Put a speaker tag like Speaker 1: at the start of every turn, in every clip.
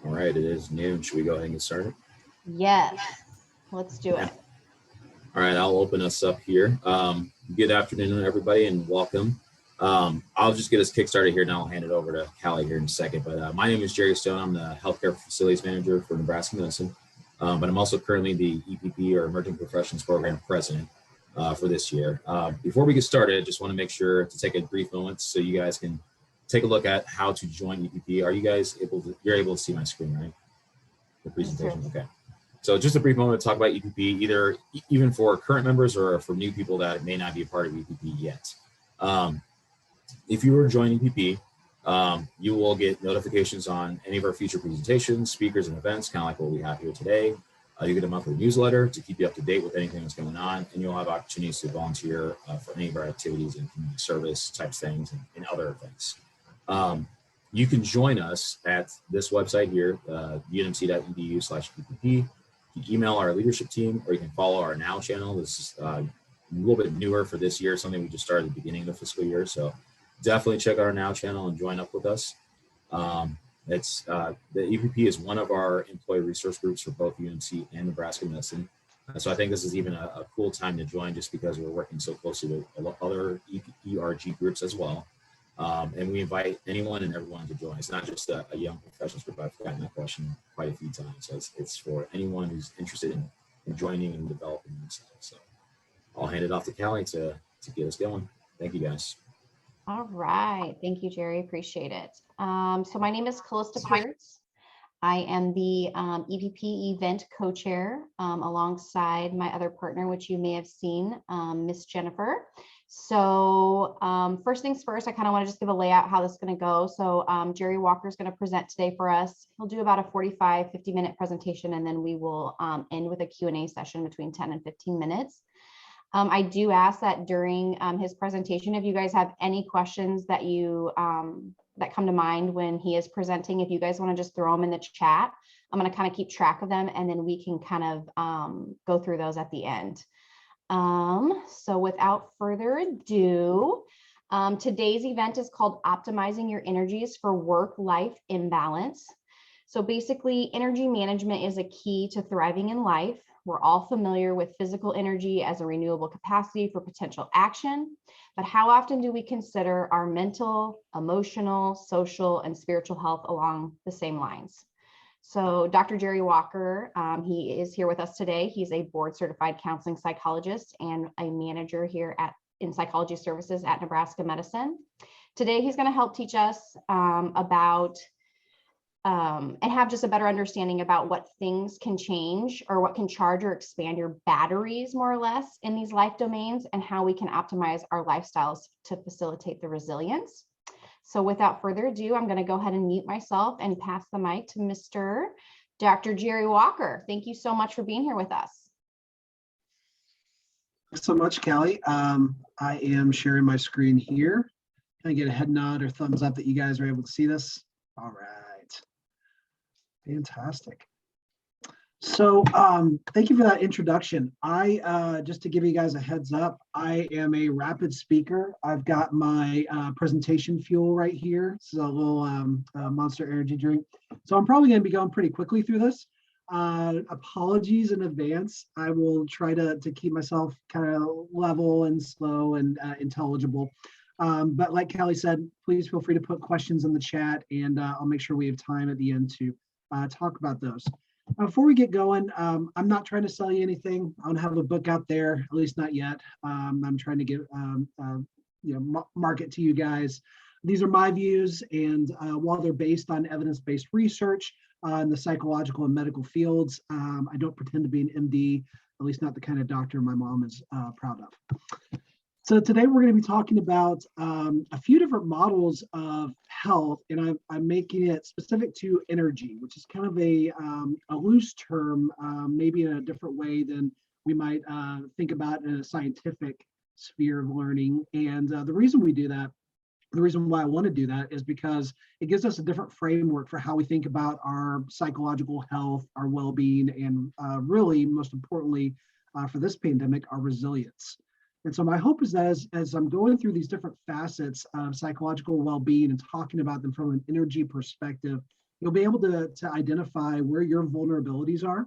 Speaker 1: All right, it is noon. Should we go ahead and get started?
Speaker 2: Yes, let's do it.
Speaker 1: All right, I'll open us up here. Good afternoon, everybody, and welcome. I'll just get us kickstarted here, and I'll hand it over to Callie here in a second. But my name is Jerry Stone. I'm the Healthcare Facilities Manager for Nebraska Medicine, but I'm also currently the EPP, or Emerging Professions Program President for this year. Before we get started, I just want to make sure to take a brief moment so you guys can take a look at how to join EPP. Are you guys you're able to see my screen, right? The presentation, okay. So just a brief moment to talk about EPP, even for current members or for new people that may not be a part of EPP yet. If you were to join EPP, you will get notifications on any of our future presentations, speakers, and events, kind of like what we have here today. You get a monthly newsletter to keep you up to date with anything that's going on, and you'll have opportunities to volunteer for any of our activities and community service types things and other events. You can join us at this website here, UNMC.edu/EPP. You can email our leadership team, or you can follow our Now channel. This is a little bit newer for this year, something we just started at the beginning of the fiscal year. So definitely check out our Now channel and join up with us. The EPP is one of our employee resource groups for both UNMC and Nebraska Medicine. So I think this is even a cool time to join, just because we're working so closely with other ERG groups as well. And we invite anyone and everyone to join. It's not just a young professionals group. I've gotten that question quite a few times. So it's for anyone who's interested in joining and developing themselves. So I'll hand it off to Callie to get us going. Thank you, guys.
Speaker 2: All right. Thank you, Jerry. Appreciate it. So my name is Callista Pierce. I am the EPP event co-chair alongside my other partner, which you may have seen, Miss Jennifer. So first things first, I kind of want to just give a layout how this is going to go. So Jerry Walker is going to present today for us. He'll do about a 50-minute presentation, and then we will end with a Q&A session between 10 and 15 minutes. I do ask that during his presentation, if you guys have any questions that that come to mind when he is presenting, if you guys want to just throw them in the chat, I'm going to kind of keep track of them, and then we can kind of go through those at the end. So without further ado, today's event is called Optimizing Your Energies for Work-Life Imbalance. So basically, energy management is a key to thriving in life. We're all familiar with physical energy as a renewable capacity for potential action, but how often do we consider our mental, emotional, social, and spiritual health along the same lines? So Dr. Jerry Walker, he is here with us today. He's a board certified counseling psychologist and a manager here in psychology services at Nebraska Medicine. Today, he's going to help teach us about and have just a better understanding about what things can change, or what can charge or expand your batteries, more or less, in these life domains, and how we can optimize our lifestyles to facilitate the resilience. So without further ado, I'm going to go ahead and mute myself and pass the mic to Mr. Dr. Jerry Walker. Thank you so much for being here with us.
Speaker 3: Thanks so much, Callie. I am sharing my screen here. Can I get a head nod or thumbs up that you guys are able to see this? All right. Fantastic. So thank you for that introduction. Just to give you guys a heads up, I am a rapid speaker. I've got my presentation fuel right here. This is a little Monster Energy drink. So I'm probably going to be going pretty quickly through this. Apologies in advance. I will try to keep myself kind of level and slow and intelligible. But like Callie said, please feel free to put questions in the chat, and I'll make sure we have time at the end to talk about those. Before we get going, I'm not trying to sell you anything. I don't have a book out there, at least not yet. I'm trying to get market to you guys. These are my views, and while they're based on evidence-based research in the psychological and medical fields, I don't pretend to be an MD, at least not the kind of doctor my mom is proud of. So today we're going to be talking about a few different models of health, and I'm making it specific to energy, which is kind of a loose term, maybe in a different way than we might think about in a scientific sphere of learning. And the reason we do that, the reason why I want to do that, is because it gives us a different framework for how we think about our psychological health, our well-being, and really, most importantly, for this pandemic, our resilience. And so my hope is that as I'm going through these different facets of psychological well-being and talking about them from an energy perspective, You'll be able to identify where your vulnerabilities are,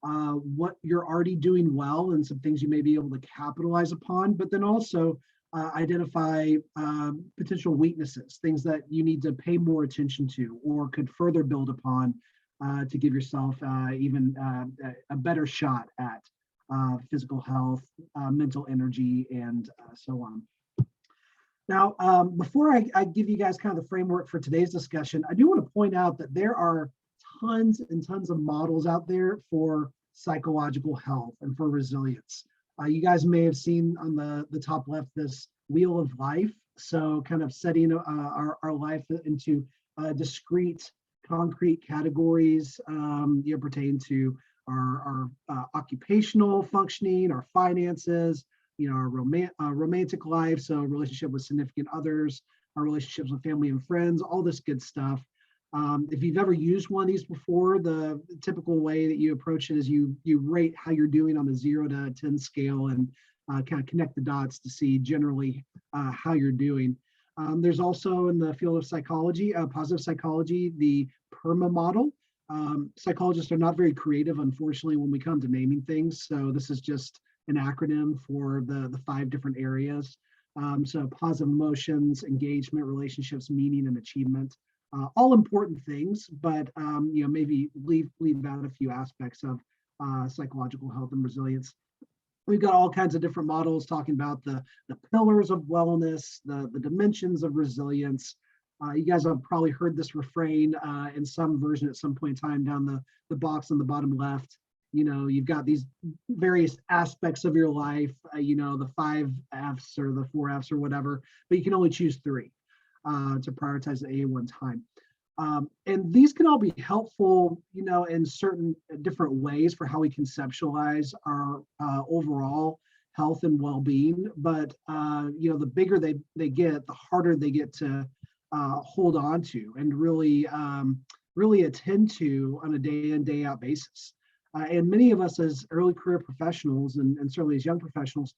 Speaker 3: what you're already doing well, and some things you may be able to capitalize upon, but then also identify potential weaknesses, things that you need to pay more attention to or could further build upon to give yourself even a better shot at physical health, mental energy, and so on. Now, before I give you guys kind of the framework for today's discussion, I do want to point out that there are tons and tons of models out there for psychological health and for resilience. You guys may have seen on the top left this wheel of life. So kind of setting our life into discrete, concrete categories pertain to our occupational functioning, our finances, our romantic life, so relationship with significant others, our relationships with family and friends, all this good stuff. If you've ever used one of these before, the typical way that you approach it is you rate how you're doing on a 0 to 10 scale and kind of connect the dots to see generally how you're doing. There's also in the field of psychology, positive psychology, the PERMA model. Psychologists are not very creative, unfortunately, when we come to naming things. So this is just an acronym for the 5 different areas. So positive emotions, engagement, relationships, meaning, and achievement. All important things, but maybe leave out a few aspects of psychological health and resilience. We've got all kinds of different models talking about the pillars of wellness, the dimensions of resilience. You guys have probably heard this refrain in some version at some point in time down the box on the bottom left. You've got these various aspects of your life, the 5 F's or the 4 F's or whatever, but you can only choose 3 to prioritize the A one time. And these can all be helpful, in certain different ways for how we conceptualize our overall health and well-being. But, the bigger they get, the harder they get to hold on to and really attend to on a day in, day out basis. And many of us as early career professionals and certainly as young professionals,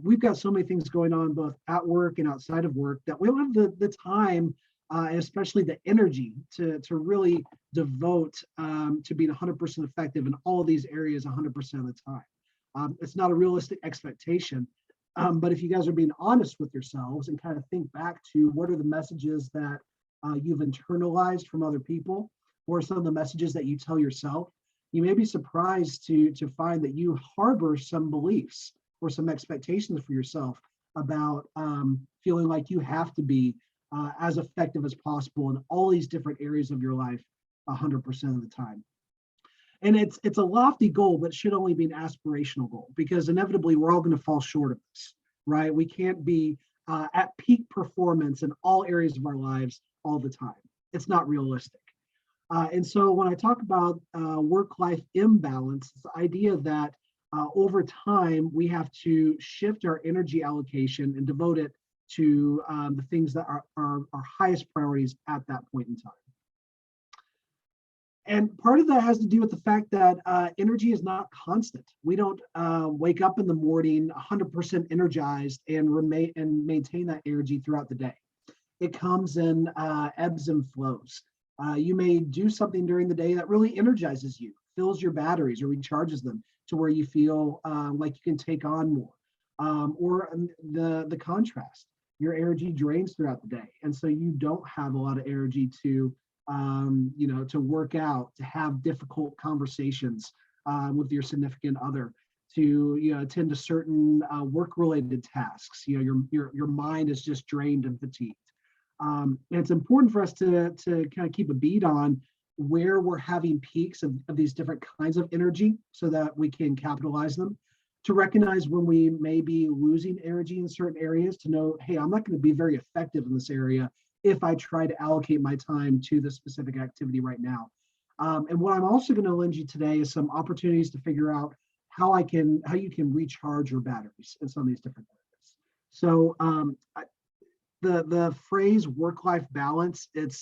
Speaker 3: we've got so many things going on both at work and outside of work that we don't have the time and especially the energy to really devote to being 100% effective in all of these areas 100% of the time. It's not a realistic expectation, but if you guys are being honest with yourselves and kind of think back to what are the messages that you've internalized from other people, or some of the messages that you tell yourself, you may be surprised to find that you harbor some beliefs or some expectations for yourself about feeling like you have to be as effective as possible in all these different areas of your life 100% of the time. And it's a lofty goal, but it should only be an aspirational goal, because inevitably we're all going to fall short of this, right? We can't be at peak performance in all areas of our lives all the time. It's not realistic. And so when I talk about work-life imbalance, it's the idea that over time, we have to shift our energy allocation and devote it to the things that are our highest priorities at that point in time. And part of that has to do with the fact that energy is not constant. We don't wake up in the morning 100% energized and maintain that energy throughout the day. It comes in ebbs and flows. You may do something during the day that really energizes you, fills your batteries or recharges them to where you feel like you can take on more. Or the contrast, your energy drains throughout the day. And so you don't have a lot of energy to work out, to have difficult conversations with your significant other, to attend to certain work-related tasks. Your mind is just drained and fatigued. And it's important for us to kind of keep a beat on where we're having peaks of these different kinds of energy so that we can capitalize them, to recognize when we may be losing energy in certain areas, to know, hey, I'm not going to be very effective in this area if I try to allocate my time to this specific activity right now. And what I'm also going to lend you today is some opportunities to figure out how you can recharge your batteries in some of these different areas. So the phrase work-life balance, it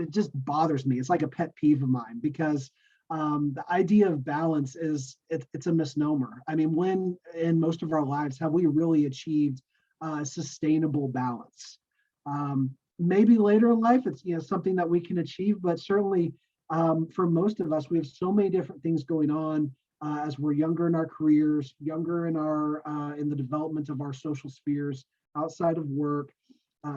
Speaker 3: just bothers me. It's like a pet peeve of mine, because the idea of balance it's a misnomer. I mean, when in most of our lives have we really achieved sustainable balance? Maybe later in life, it's something that we can achieve, but certainly for most of us, we have so many different things going on as we're younger in our careers, younger in our in the development of our social spheres, outside of work,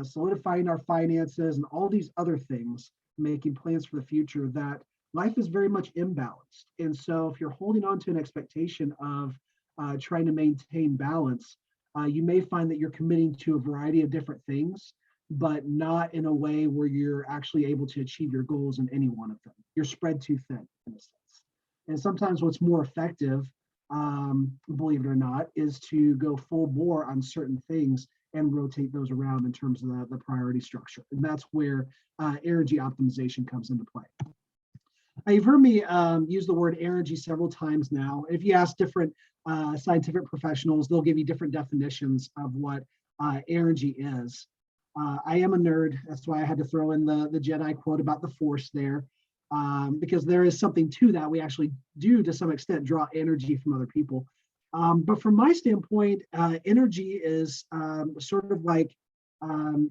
Speaker 3: solidifying our finances, and all these other things, making plans for the future, that life is very much imbalanced. And so if you're holding on to an expectation of trying to maintain balance, you may find that you're committing to a variety of different things, but not in a way where you're actually able to achieve your goals in any one of them. You're spread too thin, in a sense. And sometimes what's more effective, believe it or not, is to go full bore on certain things and rotate those around in terms of the priority structure. And that's where energy optimization comes into play. You've heard me use the word energy several times now. If you ask different scientific professionals, they'll give you different definitions of what energy is. I am a nerd. That's why I had to throw in the Jedi quote about the Force there, because there is something to that. We actually do, to some extent, draw energy from other people. But from my standpoint, energy is sort of like, oh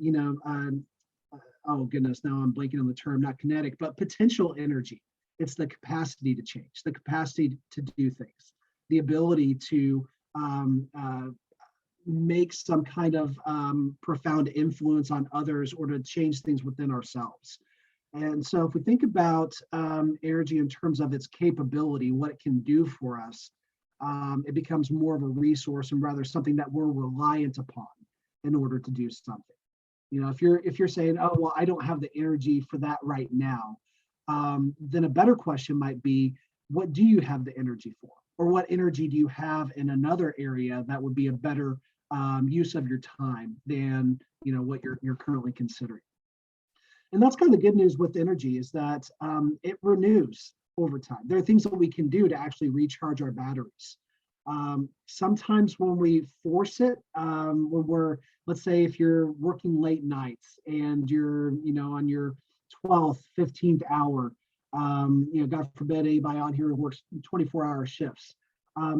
Speaker 3: goodness, now I'm blanking on the term, not kinetic, but potential energy. It's the capacity to change, the capacity to do things, the ability to make some kind of profound influence on others, or to change things within ourselves. And so if we think about energy in terms of its capability, what it can do for us, it becomes more of a resource and rather something that we're reliant upon in order to do something. If you're saying, oh, well, I don't have the energy for that right now, then a better question might be, what do you have the energy for? Or what energy do you have in another area that would be a better use of your time than what you're currently considering? And that's kind of the good news with energy, is that it renews over time. There are things that we can do to actually recharge our batteries. Sometimes when we force it, when we're, let's say if you're working late nights and you're on your 12th, 15th hour, God forbid anybody on here who works 24-hour shifts,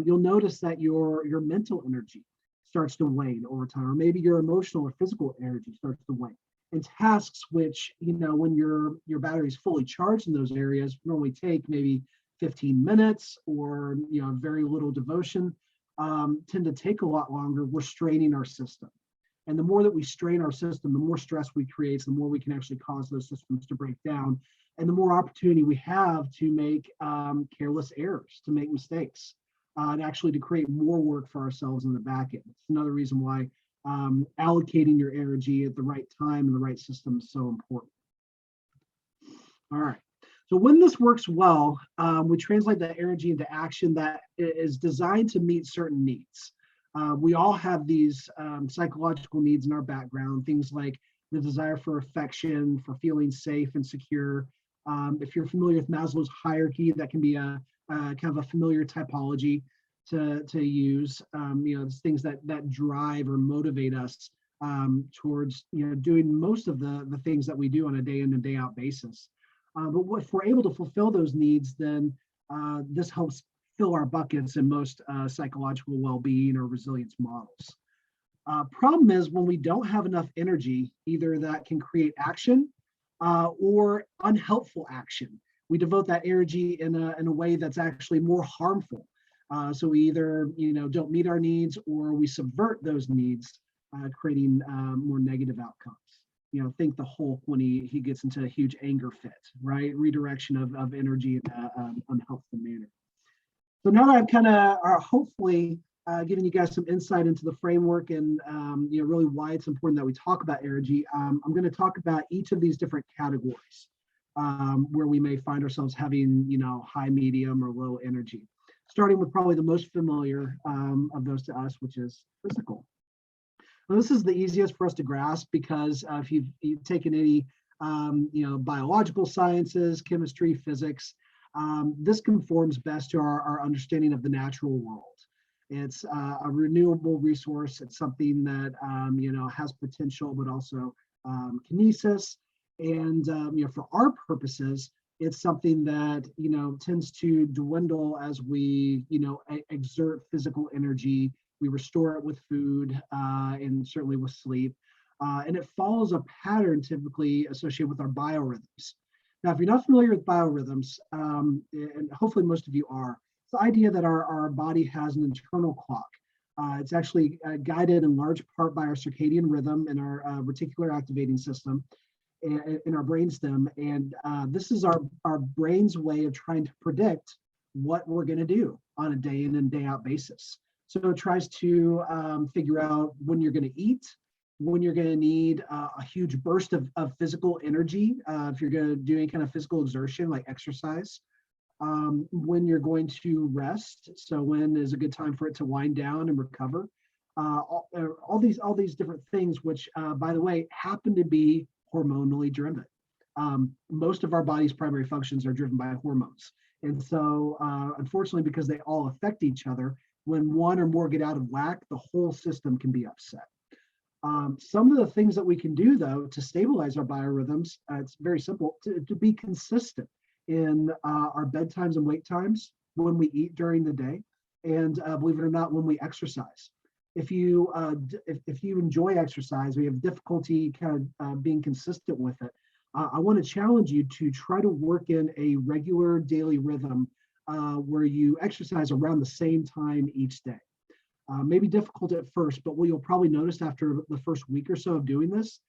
Speaker 3: you'll notice that your mental energy starts to wane over time, or maybe your emotional or physical energy starts to wane. And tasks which, when your battery is fully charged in those areas, normally take maybe 15 minutes or very little devotion, tend to take a lot longer. We're straining our system. And the more that we strain our system, the more stress we create, the more we can actually cause those systems to break down, and the more opportunity we have to make careless errors, to make mistakes, and actually to create more work for ourselves in the back end. It's another reason why allocating your energy at the right time and the right system is so important. All right. So when this works well, we translate that energy into action that is designed to meet certain needs. We all have these psychological needs in our background, things like the desire for affection, for feeling safe and secure. If you're familiar with Maslow's hierarchy, that can be a kind of a familiar typology to use. It's things that drive or motivate us towards doing most of the things that we do on a day in and day out basis. But if we're able to fulfill those needs, then this helps fill our buckets in most psychological well-being or resilience models. Problem is, when we don't have enough energy, either that can create action or unhelpful action. We devote that energy in a way that's actually more harmful. So we either don't meet our needs, or we subvert those needs, creating more negative outcomes. Think the Hulk when he gets into a huge anger fit, right? Redirection of energy in an unhelpful manner. So now that I've kind of hopefully given you guys some insight into the framework and really why it's important that we talk about energy, I'm going to talk about each of these different categories where we may find ourselves having high, medium, or low energy. Starting with probably the most familiar of those to us, which is physical. Now, this is the easiest for us to grasp because if you've taken any biological sciences, chemistry, physics, this conforms best to our understanding of the natural world. It's a renewable resource. It's something that has potential, but also kinesis. And for our purposes, it's something that tends to dwindle as we exert physical energy. We restore it with food and certainly with sleep. And it follows a pattern typically associated with our biorhythms. Now, if you're not familiar with biorhythms, and hopefully most of you are, it's the idea that our body has an internal clock. It's actually guided in large part by our circadian rhythm and our reticular activating system in our brainstem. And this is our brain's way of trying to predict what we're going to do on a day in and day out basis. So it tries to figure out when you're going to eat, when you're going to need a huge burst of physical energy, if you're going to do any kind of physical exertion like exercise, when you're going to rest, so when is a good time for it to wind down and recover, all these different things, which by the way happen to be hormonally driven. Most of our body's primary functions are driven by hormones, and so unfortunately, because they all affect each other, when one or more get out of whack, the whole system can be upset. Some of the things that we can do, though, to stabilize our biorhythms, it's very simple, to be consistent in our bedtimes and wake times, when we eat during the day, and believe it or not, when we exercise. If you enjoy exercise, we have difficulty kind of being consistent with it. I want to challenge you to try to work in a regular daily rhythm where you exercise around the same time each day. Maybe difficult at first, but what you'll probably notice after the first week or so of doing this,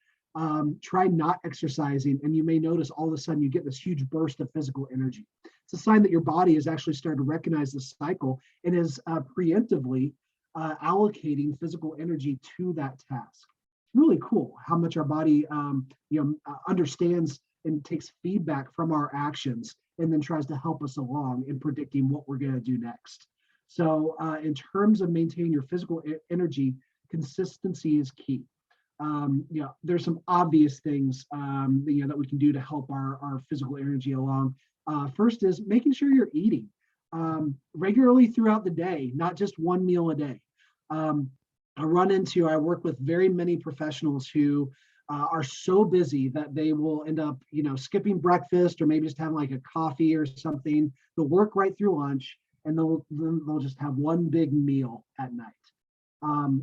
Speaker 3: try not exercising, and you may notice all of a sudden you get this huge burst of physical energy. It's a sign that your body is actually starting to recognize the cycle and is preemptively allocating physical energy to that task. It's really cool how much our body understands and takes feedback from our actions, and then tries to help us along in predicting what we're going to do next. So in terms of maintaining your physical energy, consistency is key. There's some obvious things that we can do to help our physical energy along. First is making sure you're eating regularly throughout the day, not just one meal a day. I work with very many professionals who are so busy that they will end up, skipping breakfast or maybe just having like a coffee or something. They'll work right through lunch, and they'll just have one big meal at night.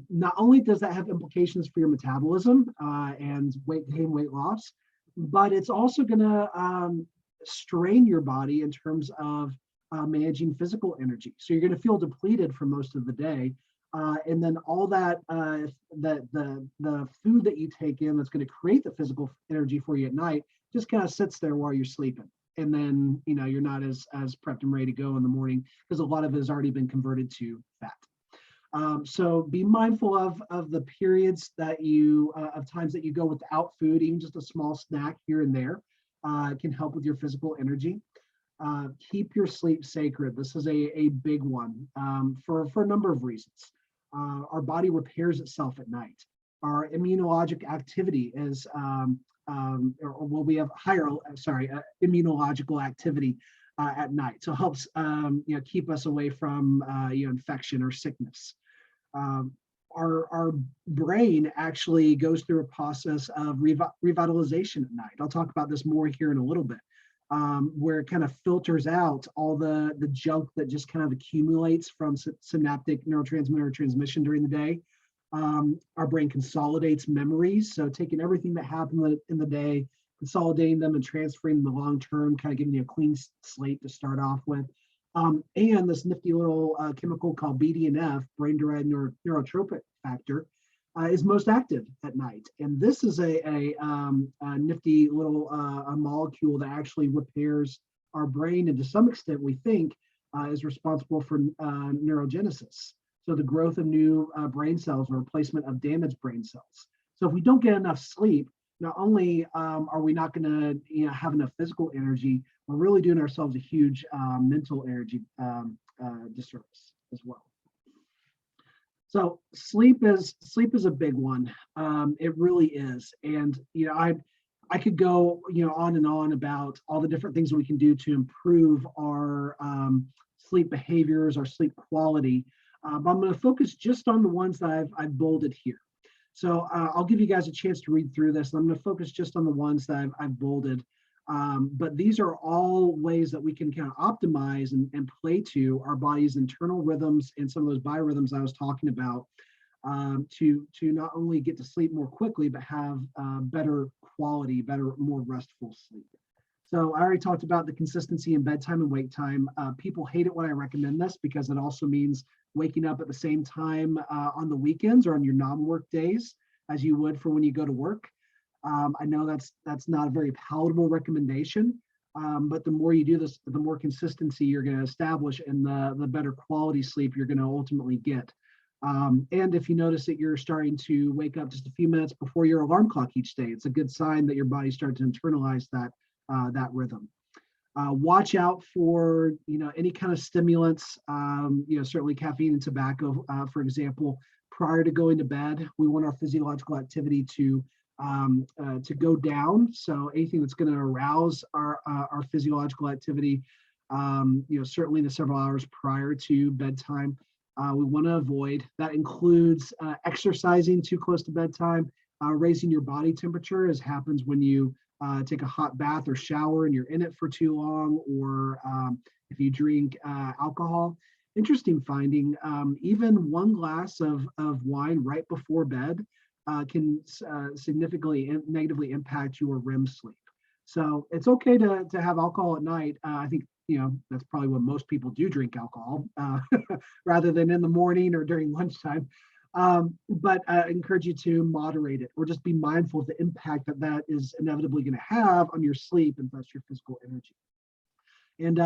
Speaker 3: Not only does that have implications for your metabolism and weight gain, weight loss, but it's also going to strain your body in terms of managing physical energy. So you're going to feel depleted for most of the day. And then all that, the food that you take in that's going to create the physical energy for you at night just kind of sits there while you're sleeping. And then, you're not as prepped and ready to go in the morning because a lot of it has already been converted to fat. So be mindful of the periods that of times that you go without food. Even just a small snack here and there can help with your physical energy. Keep your sleep sacred. This is a big one for a number of reasons. Our body repairs itself at night. Our immunologic activity is, we have higher, immunological activity at night. So it helps, keep us away from, infection or sickness. Our brain actually goes through a process of revitalization at night. I'll talk about this more here in a little bit, where it kind of filters out all the junk that just kind of accumulates from synaptic neurotransmitter transmission during the day. Our brain consolidates memories, so taking everything that happened in the day, consolidating them and transferring them to long term, kind of giving you a clean slate to start off with. And this nifty little chemical called BDNF, brain-derived neurotrophic factor, is most active at night. And this is a nifty little a molecule that actually repairs our brain, and to some extent we think is responsible for neurogenesis. So the growth of new brain cells or replacement of damaged brain cells. So if we don't get enough sleep, not only are we not going to have enough physical energy, we're really doing ourselves a huge mental energy disservice as well. So sleep is a big one. It really is, and I could go on and on about all the different things that we can do to improve our sleep behaviors, our sleep quality. But I'm going to focus just on the ones that I've bolded here. So I'll give you guys a chance to read through this. And I'm going to focus just on the ones that I've bolded. But these are all ways that we can kind of optimize and play to our body's internal rhythms and some of those biorhythms I was talking about to not only get to sleep more quickly, but have better quality, more restful sleep. So I already talked about the consistency in bedtime and wake time. People hate it when I recommend this because it also means waking up at the same time on the weekends or on your non-work days as you would for when you go to work. I know that's not a very palatable recommendation, but the more you do this, the more consistency you're going to establish and the better quality sleep you're going to ultimately get. And if you notice that you're starting to wake up just a few minutes before your alarm clock each day, it's a good sign that your body started to internalize that rhythm. Watch out for any kind of stimulants, certainly caffeine and tobacco, for example. Prior to going to bed, we want our physiological activity to go down. So anything that's going to arouse our physiological activity, certainly the several hours prior to bedtime, we want to avoid. That includes exercising too close to bedtime, raising your body temperature, as happens when you take a hot bath or shower and you're in it for too long, or if you drink alcohol. Interesting finding, even one glass of wine right before bed can significantly negatively impact your REM sleep. So it's okay to have alcohol at night. I think that's probably what most people do, drink alcohol rather than in the morning or during lunchtime. But I encourage you to moderate it, or just be mindful of the impact that is inevitably going to have on your sleep and thus your physical energy. And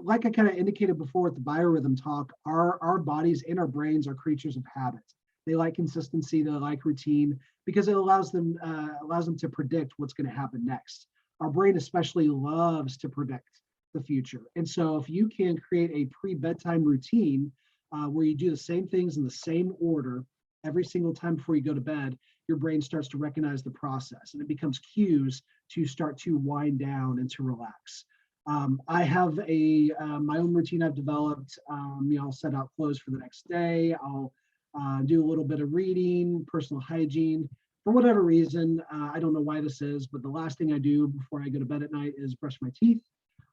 Speaker 3: like I kind of indicated before with the biorhythm talk, our bodies and our brains are creatures of habit. They like consistency, they like routine, because it allows them to predict what's going to happen next. Our brain especially loves to predict the future. And so if you can create a pre-bedtime routine where you do the same things in the same order every single time before you go to bed, your brain starts to recognize the process and it becomes cues to start to wind down and to relax. I have my own routine I've developed. I'll set out clothes for the next day. I'll do a little bit of reading, personal hygiene. For whatever reason, I don't know why this is, but the last thing I do before I go to bed at night is brush my teeth.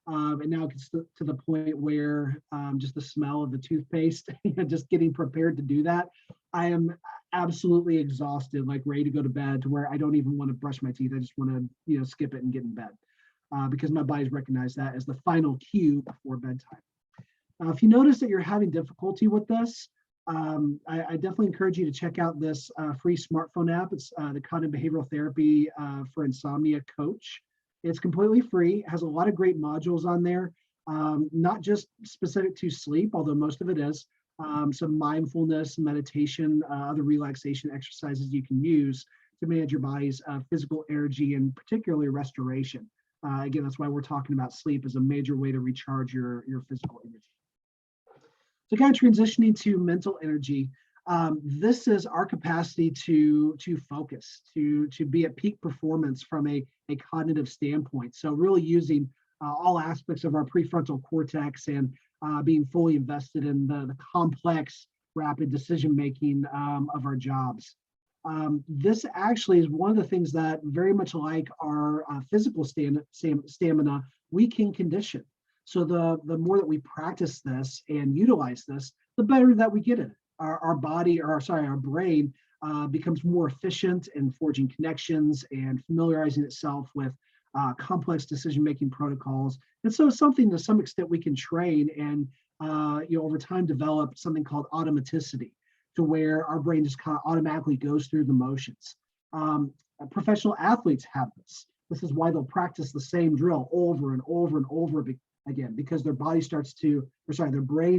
Speaker 3: And now it gets to the point where just the smell of the toothpaste, just getting prepared to do that, I am absolutely exhausted, like ready to go to bed, to where I don't even want to brush my teeth. I just want to, skip it and get in bed because my body's recognized that as the final cue before bedtime. If you notice that you're having difficulty with this, I definitely encourage you to check out this free smartphone app. It's the Cognitive Behavioral Therapy for Insomnia Coach. It's completely free, has a lot of great modules on there, not just specific to sleep, although most of it is, some mindfulness, meditation, other relaxation exercises you can use to manage your body's physical energy and particularly restoration. Again, that's why we're talking about sleep as a major way to recharge your physical energy. So kind of transitioning to mental energy, this is our capacity to focus, to be at peak performance from a cognitive standpoint. So really using all aspects of our prefrontal cortex and being fully invested in the complex, rapid decision-making of our jobs. This actually is one of the things that, very much like our physical stamina, we can condition. So the more that we practice this and utilize this, the better that we get at it. Our brain becomes more efficient in forging connections and familiarizing itself with complex decision-making protocols. And so it's something to some extent we can train and over time develop something called automaticity, to where our brain just kind of automatically goes through the motions. Professional athletes have this. This is why they'll practice the same drill over and over and over again, because their brain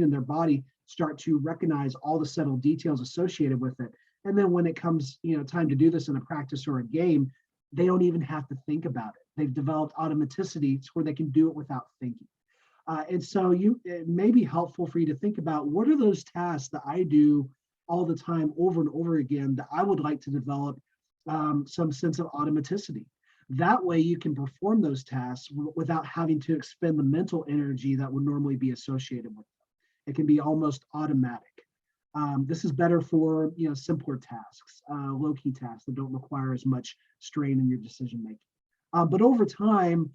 Speaker 3: and their body start to recognize all the subtle details associated with it. And then when it comes, time to do this in a practice or a game, they don't even have to think about it. They've developed automaticity where they can do it without thinking. And so it may be helpful for you to think about, what are those tasks that I do all the time over and over again that I would like to develop some sense of automaticity. That way you can perform those tasks without having to expend the mental energy that would normally be associated with them. It can be almost automatic. This is better for simpler tasks, low-key tasks that don't require as much strain in your decision making. But over time,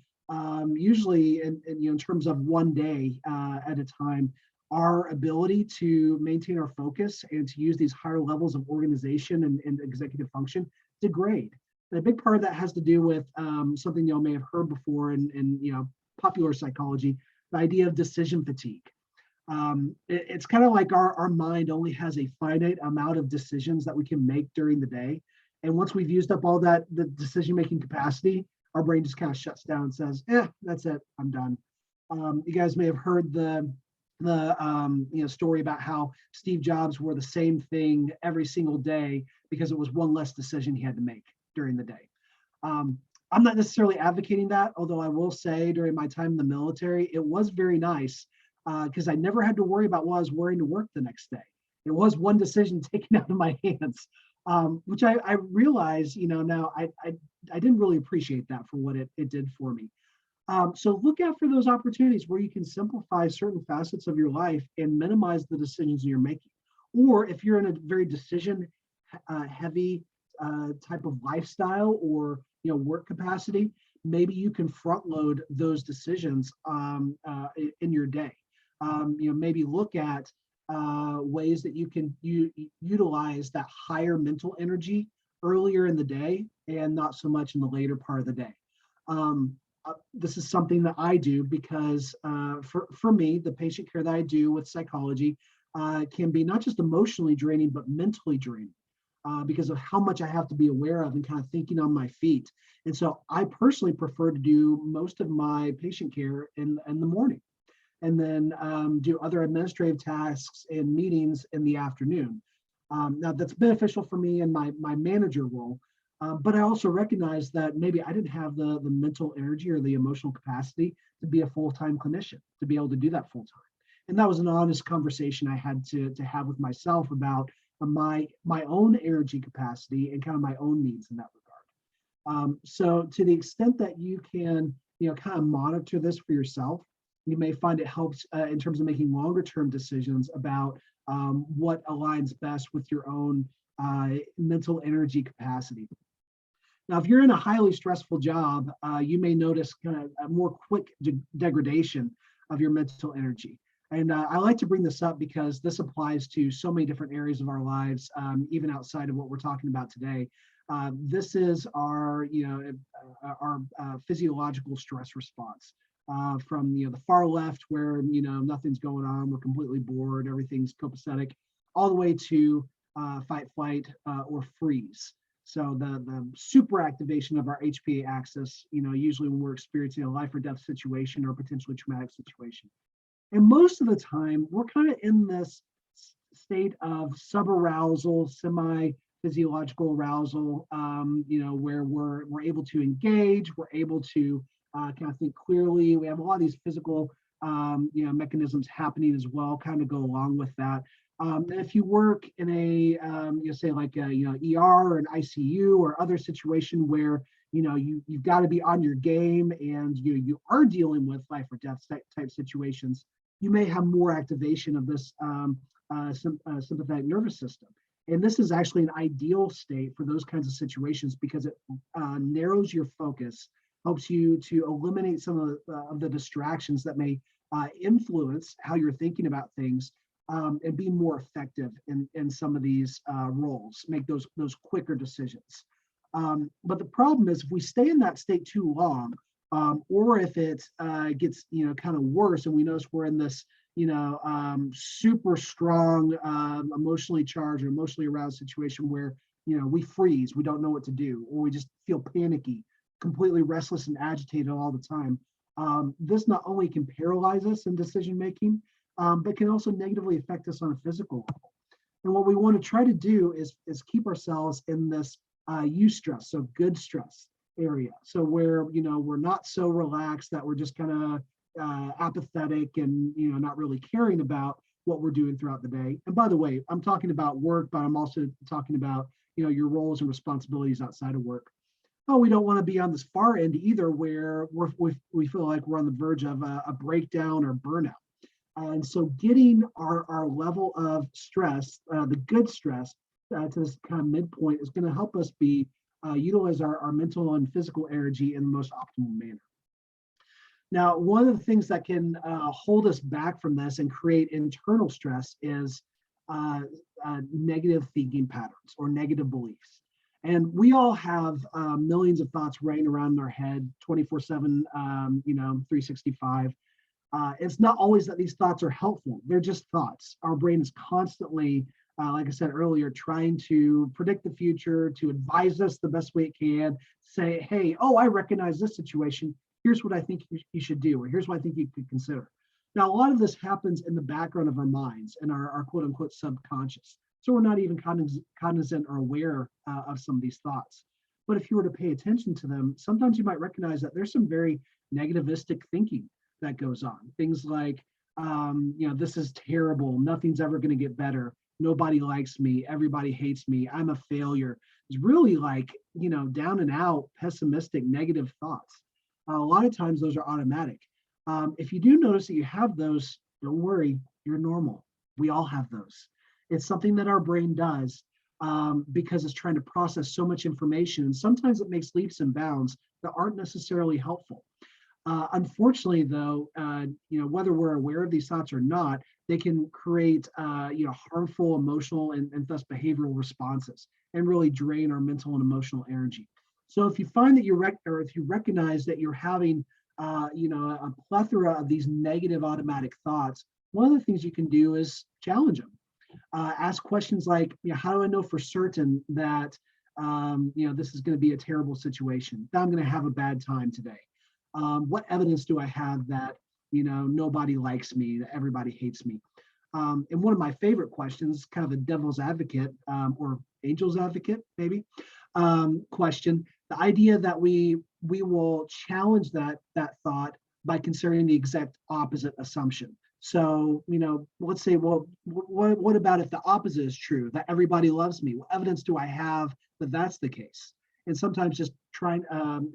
Speaker 3: usually in terms of one day at a time, our ability to maintain our focus and to use these higher levels of organization and executive function degrade. And a big part of that has to do with something y'all may have heard before in popular psychology, the idea of decision fatigue. It's kind of like our mind only has a finite amount of decisions that we can make during the day. And once we've used up all that, the decision-making capacity, our brain just kind of shuts down and says, that's it, I'm done. You guys may have heard the story about how Steve Jobs wore the same thing every single day because it was one less decision he had to make during the day. I'm not necessarily advocating that, although I will say during my time in the military, it was very nice because I never had to worry about what I was wearing to work the next day. It was one decision taken out of my hands, which I realize, now I didn't really appreciate that for what it did for me. So look out for those opportunities where you can simplify certain facets of your life and minimize the decisions you're making. Or if you're in a very decision heavy type of lifestyle or work capacity, maybe you can front load those decisions in your day. Maybe look at ways that you can utilize that higher mental energy earlier in the day and not so much in the later part of the day. This is something that I do because for me, the patient care that I do with psychology can be not just emotionally draining, but mentally draining because of how much I have to be aware of and kind of thinking on my feet. And so I personally prefer to do most of my patient care in the morning and then do other administrative tasks and meetings in the afternoon. Now that's beneficial for me in my manager role. But I also recognize that maybe I didn't have the mental energy or the emotional capacity to be a full-time clinician, to be able to do that full-time. And that was an honest conversation I had to have with myself about my own energy capacity and kind of my own needs in that regard. So to the extent that you can, kind of monitor this for yourself, you may find it helps in terms of making longer-term decisions about what aligns best with your own mental energy capacity. Now, if you're in a highly stressful job, you may notice kind of a more quick degradation of your mental energy. And I like to bring this up because this applies to so many different areas of our lives, even outside of what we're talking about today. This is our physiological stress response from the far left, where nothing's going on, we're completely bored, everything's copacetic, all the way to fight, flight, or freeze. So the super activation of our HPA axis, usually when we're experiencing a life or death situation or potentially traumatic situation. And most of the time, we're kind of in this state of subarousal, semi-physiological arousal, where we're able to engage, we're able to kind of think clearly. We have a lot of these physical, mechanisms happening as well, kind of go along with that. And if you work in a, say like a, ER or an ICU or other situation where, you've got to be on your game and you are dealing with life or death type situations, you may have more activation of this sympathetic nervous system. And this is actually an ideal state for those kinds of situations because it narrows your focus, helps you to eliminate some of the distractions that may influence how you're thinking about things. And be more effective in some of these roles, make those quicker decisions. But the problem is if we stay in that state too long, or if it gets kind of worse and we notice we're in this super strong emotionally charged or emotionally aroused situation where we freeze, we don't know what to do, or we just feel panicky, completely restless and agitated all the time. This not only can paralyze us in decision making, but can also negatively affect us on a physical level. And what we want to try to do is keep ourselves in this eustress, so good stress area. So where, we're not so relaxed that we're just kind of apathetic and, not really caring about what we're doing throughout the day. And by the way, I'm talking about work, but I'm also talking about, your roles and responsibilities outside of work. Oh, we don't want to be on this far end either, where we feel like we're on the verge of a breakdown or burnout. And so getting our level of stress, the good stress, to this kind of midpoint is going to help us utilize our mental and physical energy in the most optimal manner. Now, one of the things that can hold us back from this and create internal stress is negative thinking patterns or negative beliefs. And we all have millions of thoughts running around in our head 24/7, 365. It's not always that these thoughts are helpful. They're just thoughts. Our brain is constantly, like I said earlier, trying to predict the future, to advise us the best way it can, say, hey, oh, I recognize this situation. Here's what I think you should do, or here's what I think you could consider. Now, a lot of this happens in the background of our minds and our quote unquote subconscious. So we're not even cognizant or aware of some of these thoughts. But if you were to pay attention to them, sometimes you might recognize that there's some very negativistic thinking that goes on. Things like, this is terrible. Nothing's ever going to get better. Nobody likes me. Everybody hates me. I'm a failure. It's really like, down and out, pessimistic, negative thoughts. A lot of times those are automatic. If you do notice that you have those, don't worry, you're normal. We all have those. It's something that our brain does because it's trying to process so much information. And sometimes it makes leaps and bounds that aren't necessarily helpful. Unfortunately, though, whether we're aware of these thoughts or not, they can create, harmful emotional and thus behavioral responses and really drain our mental and emotional energy. So if you find that if you recognize that you're having, a plethora of these negative automatic thoughts, one of the things you can do is challenge them. Ask questions like, how do I know for certain that, this is going to be a terrible situation, that I'm going to have a bad time today? What evidence do I have that, nobody likes me, that everybody hates me? And one of my favorite questions, kind of a devil's advocate or angel's advocate, maybe, question, the idea that we will challenge that thought by considering the exact opposite assumption. So, let's say, well, what about if the opposite is true, that everybody loves me? What evidence do I have that that's the case? And sometimes just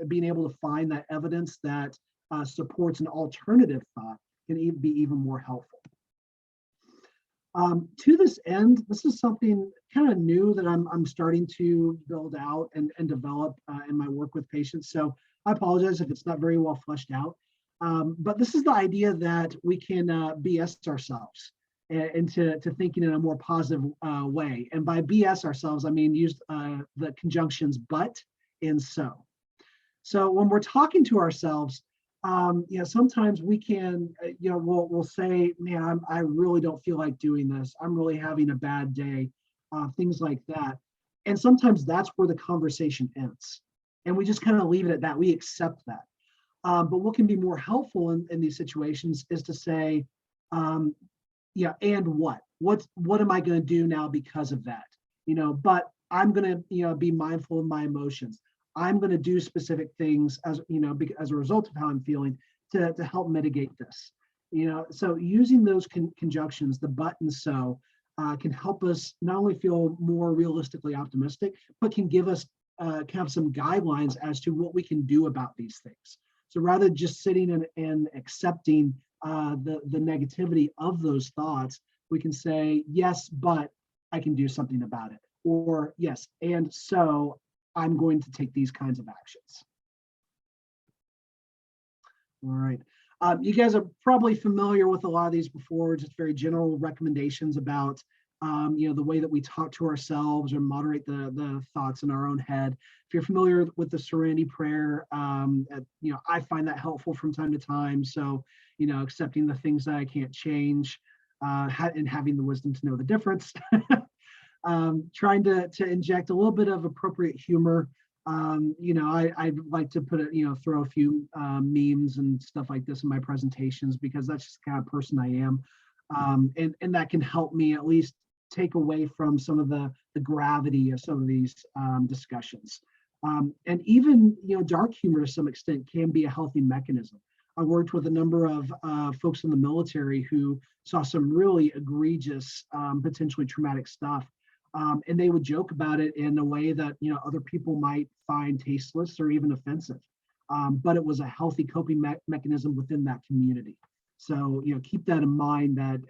Speaker 3: being able to find that evidence that supports an alternative thought can be even more helpful. To this end, this is something kind of new that I'm starting to build out and develop in my work with patients. So I apologize if it's not very well fleshed out. But this is the idea that we can BS ourselves into thinking in a more positive way. And by BS ourselves, I mean use the conjunctions but and so. So when we're talking to ourselves, sometimes we can, we'll say, man, I really don't feel like doing this. I'm really having a bad day, things like that. And sometimes that's where the conversation ends. And we just kind of leave it at that. We accept that. But what can be more helpful in these situations is to say, and what? What am I going to do now because of that? But I'm going to, be mindful of my emotions. I'm going to do specific things as a result of how I'm feeling to help mitigate this. So using those conjunctions, the but and so, can help us not only feel more realistically optimistic, but can give us have some guidelines as to what we can do about these things. So rather than just sitting and accepting the negativity of those thoughts, we can say, yes, but I can do something about it. Or yes, and so I'm going to take these kinds of actions. All right. You guys are probably familiar with a lot of these before, just very general recommendations about, the way that we talk to ourselves or moderate the thoughts in our own head. If you're familiar with the Serenity Prayer, I find that helpful from time to time. So, accepting the things that I can't change and having the wisdom to know the difference. Trying to inject a little bit of appropriate humor. I'd like to put throw a few memes and stuff like this in my presentations because that's just the kind of person I am. And that can help me at least take away from some of the gravity of some of these discussions. And even, dark humor to some extent can be a healthy mechanism. I worked with a number of folks in the military who saw some really egregious, potentially traumatic stuff. And they would joke about it in a way that, other people might find tasteless or even offensive. But it was a healthy coping mechanism within that community. So, keep that in mind that,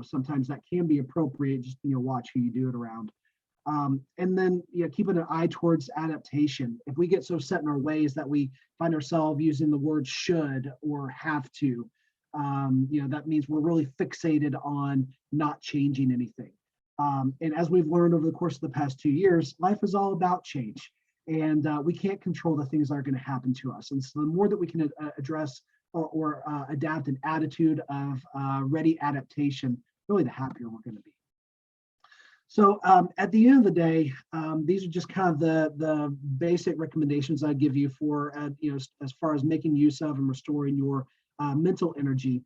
Speaker 3: sometimes that can be appropriate. Just, watch who you do it around. And then, keeping an eye towards adaptation. If we get so set in our ways that we find ourselves using the word should or have to, that means we're really fixated on not changing anything. And as we've learned over the course of the past 2 years, life is all about change, and we can't control the things that are going to happen to us. And so the more that we can address or adapt an attitude of ready adaptation, really the happier we're going to be. So at the end of the day, these are just kind of the basic recommendations I give you for, as far as making use of and restoring your mental energy.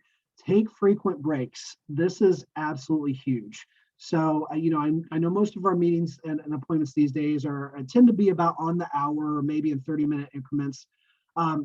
Speaker 3: Take frequent breaks. This is absolutely huge. So, I know most of our meetings and appointments these days tend to be about on the hour or maybe in 30-minute increments.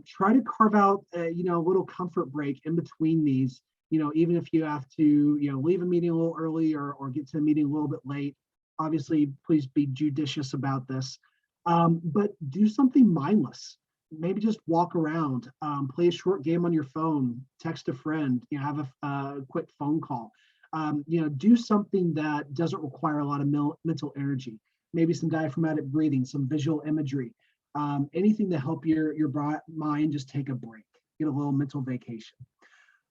Speaker 3: Try to carve out, a little comfort break in between these. Even if you have to, leave a meeting a little early or get to the meeting a little bit late, obviously, please be judicious about this. But do something mindless. Maybe just walk around, play a short game on your phone, text a friend, have a quick phone call. Do something that doesn't require a lot of mental energy. Maybe some diaphragmatic breathing, some visual imagery, anything to help your mind just take a break, get a little mental vacation.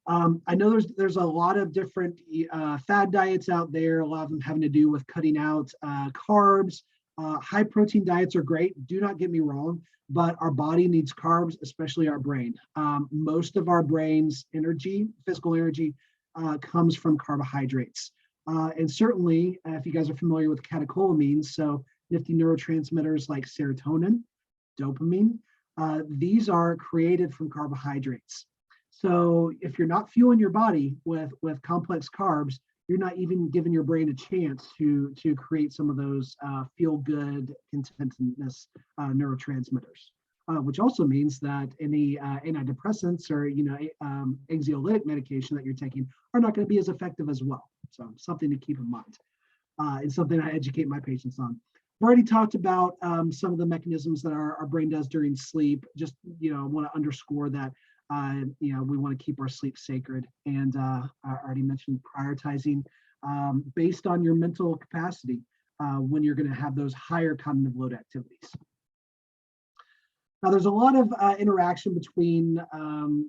Speaker 3: I know there's a lot of different fad diets out there, a lot of them having to do with cutting out carbs. High protein diets are great, do not get me wrong, but our body needs carbs, especially our brain. Most of our brain's energy, physical energy, comes from carbohydrates. And certainly, if you guys are familiar with catecholamines, so nifty neurotransmitters like serotonin, dopamine, these are created from carbohydrates. So if you're not fueling your body with complex carbs, you're not even giving your brain a chance to create some of those feel-good, contentedness neurotransmitters, which also means that any antidepressants or anxiolytic medication that you're taking are not going to be as effective as well. So something to keep in mind, and something I educate my patients on. I've already talked about some of the mechanisms that our brain does during sleep. Just I want to underscore that. We want to keep our sleep sacred, and I already mentioned prioritizing based on your mental capacity when you're going to have those higher cognitive load activities. Now, there's a lot of interaction between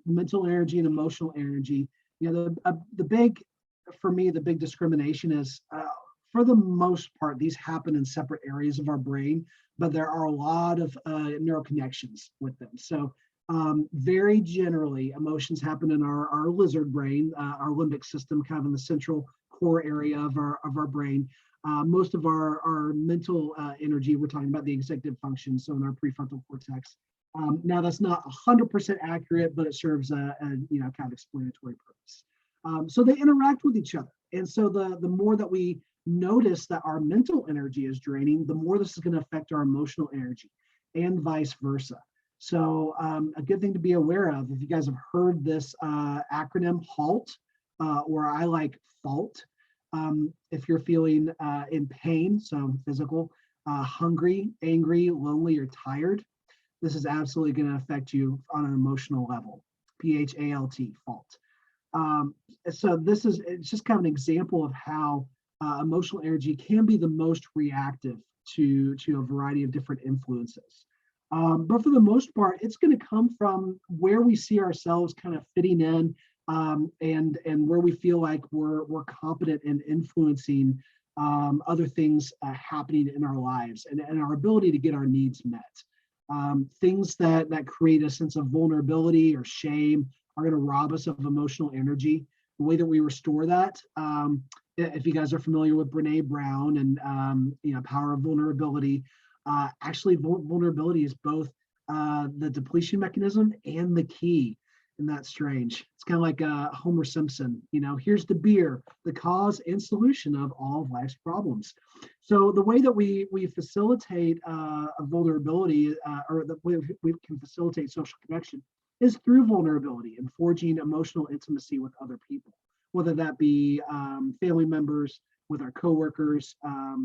Speaker 3: mental energy and emotional energy. The big discrimination is, for the most part, these happen in separate areas of our brain, but there are a lot of neural connections with them. So very generally, emotions happen in our lizard brain, our limbic system, kind of in the central core area of our brain. Most of our mental energy, we're talking about the executive function, so in our prefrontal cortex. Now, that's not 100% accurate, but it serves a kind of explanatory purpose. So they interact with each other, and so the more that we notice that our mental energy is draining, the more this is going to affect our emotional energy, and vice versa. So a good thing to be aware of, if you guys have heard this acronym HALT, or I like FALT, if you're feeling in pain, so physical, hungry, angry, lonely, or tired, this is absolutely going to affect you on an emotional level. PHALT, fault. So it's just kind of an example of how emotional energy can be the most reactive to a variety of different influences. But for the most part, it's going to come from where we see ourselves kind of fitting in, and where we feel like we're competent in influencing other things happening in our lives, and our ability to get our needs met. Things that create a sense of vulnerability or shame are going to rob us of emotional energy. The way that we restore that, if you guys are familiar with Brene Brown and Power of Vulnerability, actually vulnerability is both the depletion mechanism and the key. And that's strange. It's kind of like Homer Simpson, here's the beer, the cause and solution of all of life's problems. So the way that we facilitate a vulnerability, or the way we can facilitate social connection, is through vulnerability and forging emotional intimacy with other people, whether that be family members, with our coworkers,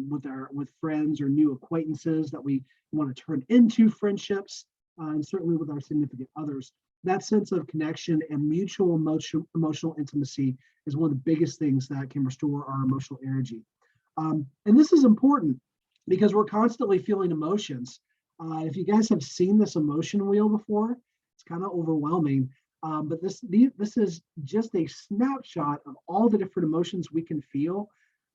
Speaker 3: with friends or new acquaintances that we want to turn into friendships, and certainly with our significant others. That sense of connection and mutual emotional intimacy is one of the biggest things that can restore our emotional energy. And this is important. because we're constantly feeling emotions. If you guys have seen this emotion wheel before, it's kind of overwhelming. But this is just a snapshot of all the different emotions we can feel.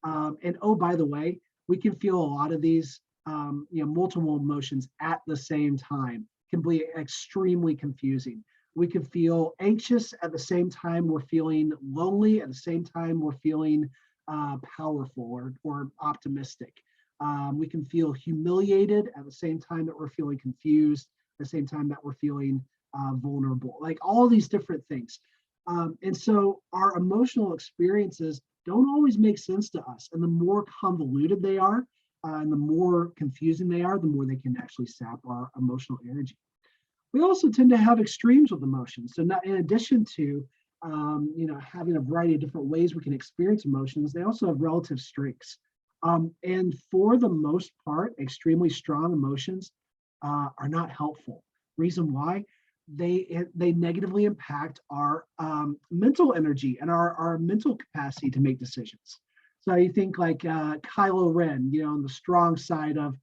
Speaker 3: And oh, by the way, we can feel a lot of these, multiple emotions at the same time. Can be extremely confusing. We can feel anxious at the same time we're feeling lonely, at the same time we're feeling powerful or optimistic. We can feel humiliated at the same time that we're feeling confused, at the same time that we're feeling vulnerable, like all these different things. And so our emotional experiences don't always make sense to us. And the more convoluted they are, and the more confusing they are, the more they can actually sap our emotional energy. We also tend to have extremes with emotions. So not in addition to having a variety of different ways we can experience emotions, they also have relative strengths. And for the most part, extremely strong emotions are not helpful. Reason why? They negatively impact our mental energy and our mental capacity to make decisions. So you think like Kylo Ren, on the strong side of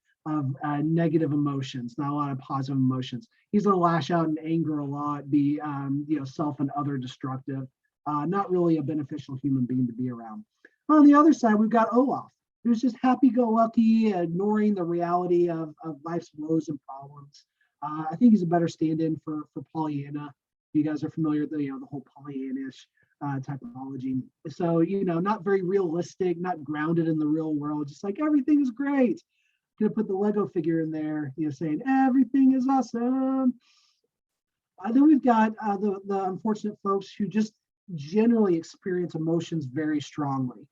Speaker 3: negative emotions, not a lot of positive emotions. He's going to lash out in anger a lot, be self and other destructive, not really a beneficial human being to be around. On the other side, we've got Olaf, who's just happy-go-lucky, ignoring the reality of life's woes and problems. I think he's a better stand-in for Pollyanna. You guys are familiar with the whole Pollyannish typology. So, not very realistic, not grounded in the real world, just like everything is great. Gonna put the Lego figure in there, saying everything is awesome. Then we've got the unfortunate folks who just generally experience emotions very strongly.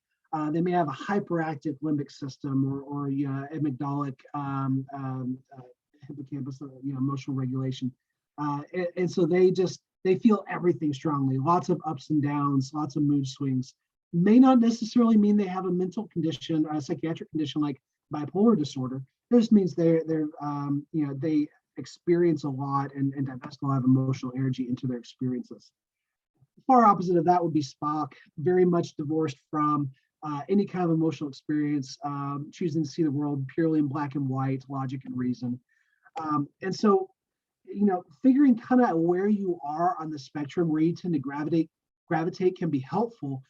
Speaker 3: They may have a hyperactive limbic system or amygdalic hippocampus, emotional regulation. And so they feel everything strongly, lots of ups and downs, lots of mood swings. May not necessarily mean they have a mental condition, a psychiatric condition like bipolar disorder. This means they experience a lot and divest a lot of emotional energy into their experiences. Far opposite of that would be Spock, very much divorced from any kind of emotional experience, choosing to see the world purely in black and white, logic and reason. And so, figuring kind of where you are on the spectrum, where you tend to gravitate can be helpful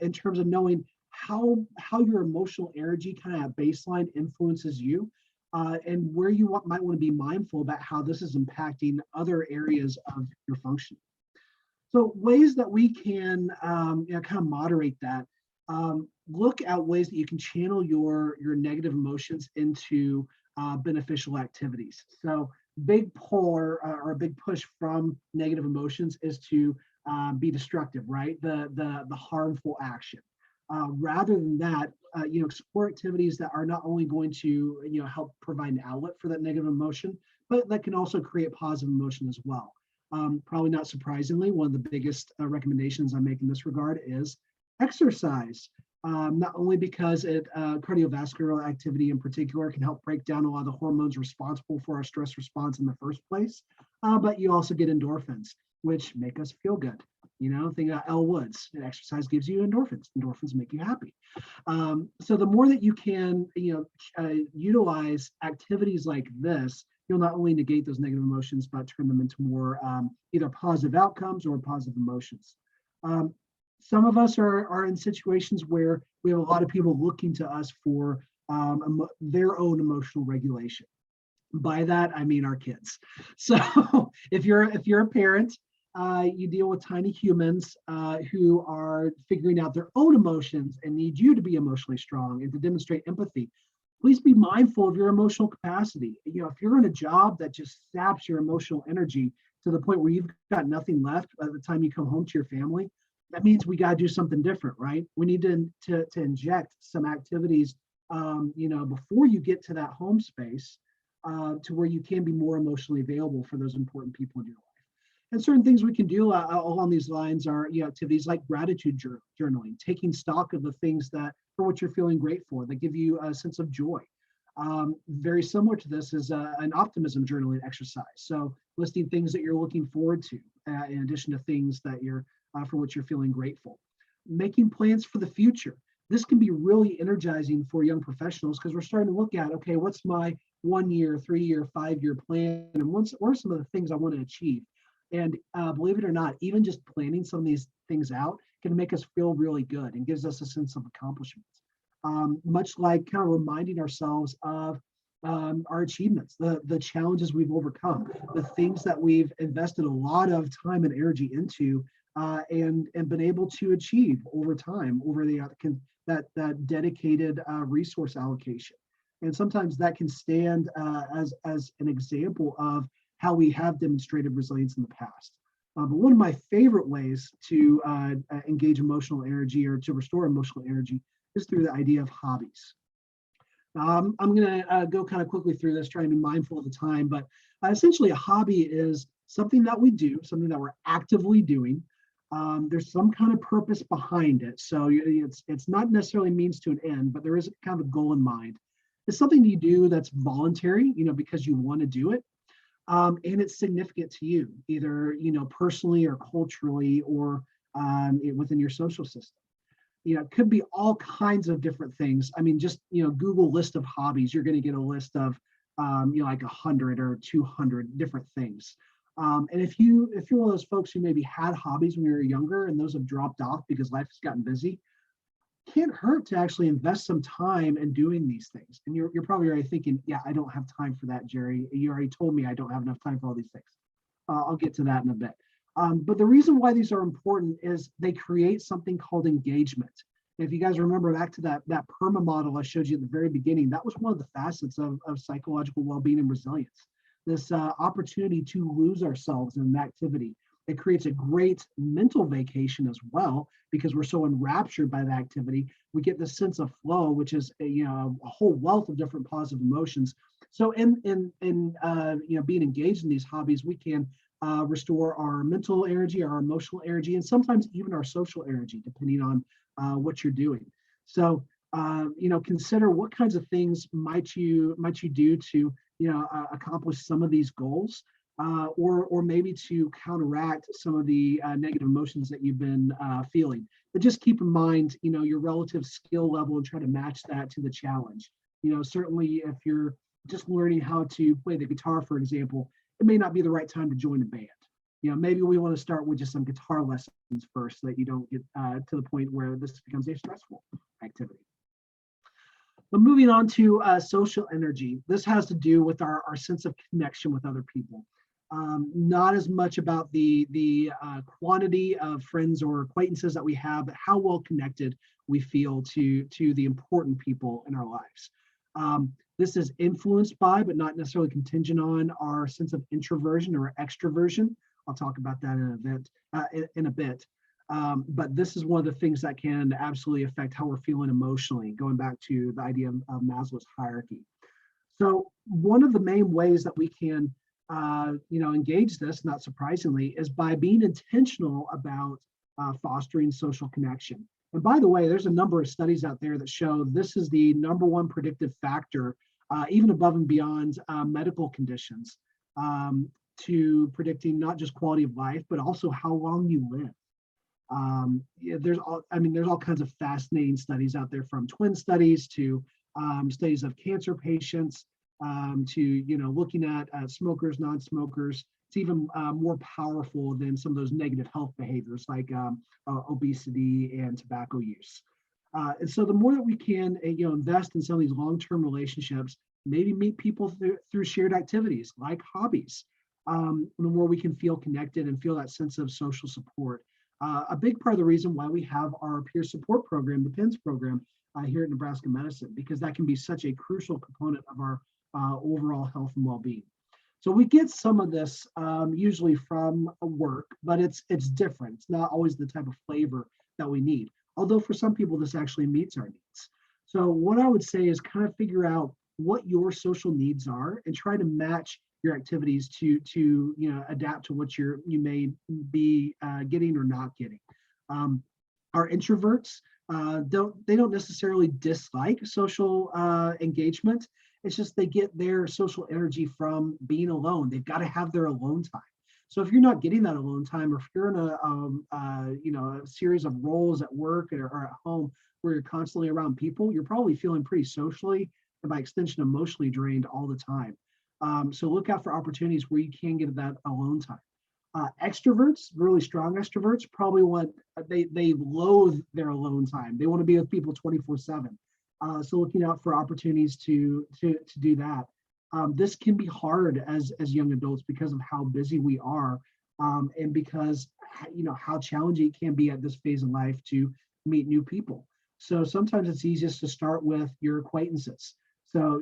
Speaker 3: in terms of knowing how your emotional energy kind of at baseline influences you, and where you might want to be mindful about how this is impacting other areas of your function. So ways that we can kind of moderate that. Look at ways that you can channel your negative emotions into beneficial activities. So big pull or a big push from negative emotions is to be destructive, right? The harmful action. Rather than that, explore activities that are not only going to help provide an outlet for that negative emotion, but that can also create positive emotion as well. Probably not surprisingly, one of the biggest recommendations I make in this regard is exercise. Not only because cardiovascular activity in particular can help break down a lot of the hormones responsible for our stress response in the first place, but you also get endorphins, which make us feel good. Think about Elle Woods. Exercise gives you endorphins. Endorphins make you happy. So the more that you can, utilize activities like this, you'll not only negate those negative emotions, but turn them into more either positive outcomes or positive emotions. Some of us are in situations where we have a lot of people looking to us for their own emotional regulation. By that, I mean our kids. So if you're a parent, you deal with tiny humans who are figuring out their own emotions and need you to be emotionally strong and to demonstrate empathy. Please be mindful of your emotional capacity. If you're in a job that just saps your emotional energy to the point where you've got nothing left by the time you come home to your family, that means we got to do something different, right? We need to inject some activities, before you get to that home space, to where you can be more emotionally available for those important people in your life. And certain things we can do along these lines are activities like gratitude journaling, taking stock of the things for which you're feeling grateful, that give you a sense of joy. Very similar to this is an optimism journaling exercise. So listing things that you're looking forward to, in addition to things that for which you're feeling grateful. Making plans for the future. This can be really energizing for young professionals because we're starting to look at, okay, what's my 1 year, 3 year, 5 year plan, and what are some of the things I want to achieve? And believe it or not, even just planning some of these things out can make us feel really good and gives us a sense of accomplishment. Much like kind of reminding ourselves of our achievements, the challenges we've overcome, the things that we've invested a lot of time and energy into, and been able to achieve over time, over that dedicated resource allocation. And sometimes that can stand as an example of how we have demonstrated resilience in the past. But one of my favorite ways to engage emotional energy or to restore emotional energy is through the idea of hobbies. I'm going to go kind of quickly through this, trying to be mindful of the time, but essentially a hobby is something that we do, something that we're actively doing. There's some kind of purpose behind it. So it's not necessarily means to an end, but there is kind of a goal in mind. It's something you do that's voluntary, because you want to do it. And it's significant to you, either, personally or culturally or within your social system. It could be all kinds of different things. I mean, just, Google list of hobbies, you're going to get a list of, like 100 or 200 different things. And if you're one of those folks who maybe had hobbies when you were younger and those have dropped off because life has gotten busy, can't hurt to actually invest some time in doing these things. And you're probably already thinking, yeah, I don't have time for that, Jerry. You already told me I don't have enough time for all these things. I'll get to that in a bit. But the reason why these are important is they create something called engagement. If you guys remember back to that PERMA model I showed you at the very beginning, that was one of the facets of psychological well-being and resilience. This opportunity to lose ourselves in an activity. It creates a great mental vacation as well, because we're so enraptured by the activity. We get this sense of flow, which is a whole wealth of different positive emotions. So in being engaged in these hobbies, we can restore our mental energy, our emotional energy, and sometimes even our social energy, depending on what you're doing. So consider what kinds of things might you do to accomplish some of these goals. Or maybe to counteract some of the negative emotions that you've been feeling. But just keep in mind, your relative skill level and try to match that to the challenge. Certainly if you're just learning how to play the guitar, for example, it may not be the right time to join a band. Maybe we want to start with just some guitar lessons first so that you don't get to the point where this becomes a stressful activity. But moving on to social energy, this has to do with our sense of connection with other people. Not as much about the quantity of friends or acquaintances that we have, but how well connected we feel to the important people in our lives. This is influenced by, but not necessarily contingent on, our sense of introversion or extroversion. I'll talk about that in a bit. But this is one of the things that can absolutely affect how we're feeling emotionally, going back to the idea of Maslow's hierarchy. So one of the main ways that we can engage this, not surprisingly, is by being intentional about fostering social connection. And by the way, there's a number of studies out there that show this is the number one predictive factor, even above and beyond medical conditions, to predicting not just quality of life, but also how long you live. There's all kinds of fascinating studies out there, from twin studies to studies of cancer patients, to looking at smokers, non-smokers. It's even more powerful than some of those negative health behaviors like obesity and tobacco use. And so the more that we can invest in some of these long-term relationships, maybe meet people through shared activities like hobbies, the more we can feel connected and feel that sense of social support. A big part of the reason why we have our peer support program, the PINS program, here at Nebraska Medicine, because that can be such a crucial component of our overall health and well-being. So we get some of this usually from work, but it's different. It's not always the type of flavor that we need. Although for some people, this actually meets our needs. So what I would say is kind of figure out what your social needs are and try to match your activities to adapt to what you may be getting or not getting. Our introverts don't necessarily dislike social engagement. It's just they get their social energy from being alone. They've got to have their alone time. So if you're not getting that alone time, or if you're in a series of roles at work or at home where you're constantly around people, you're probably feeling pretty socially and by extension emotionally drained all the time. So look out for opportunities where you can get that alone time. Extroverts, really strong extroverts, probably they loathe their alone time. They want to be with people 24/7. So looking out for opportunities to do that. This can be hard as young adults because of how busy we are, and because how challenging it can be at this phase in life to meet new people. So sometimes it's easiest to start with your acquaintances. So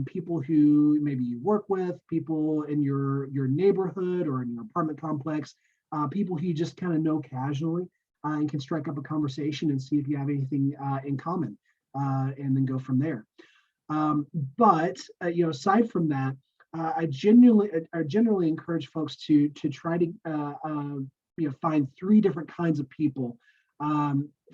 Speaker 3: people who maybe you work with, people in your neighborhood or in your apartment complex, people who you just kind of know casually, and can strike up a conversation and see if you have anything in common, and then go from there. But aside from that, I generally encourage folks to try to find 3 different kinds of people,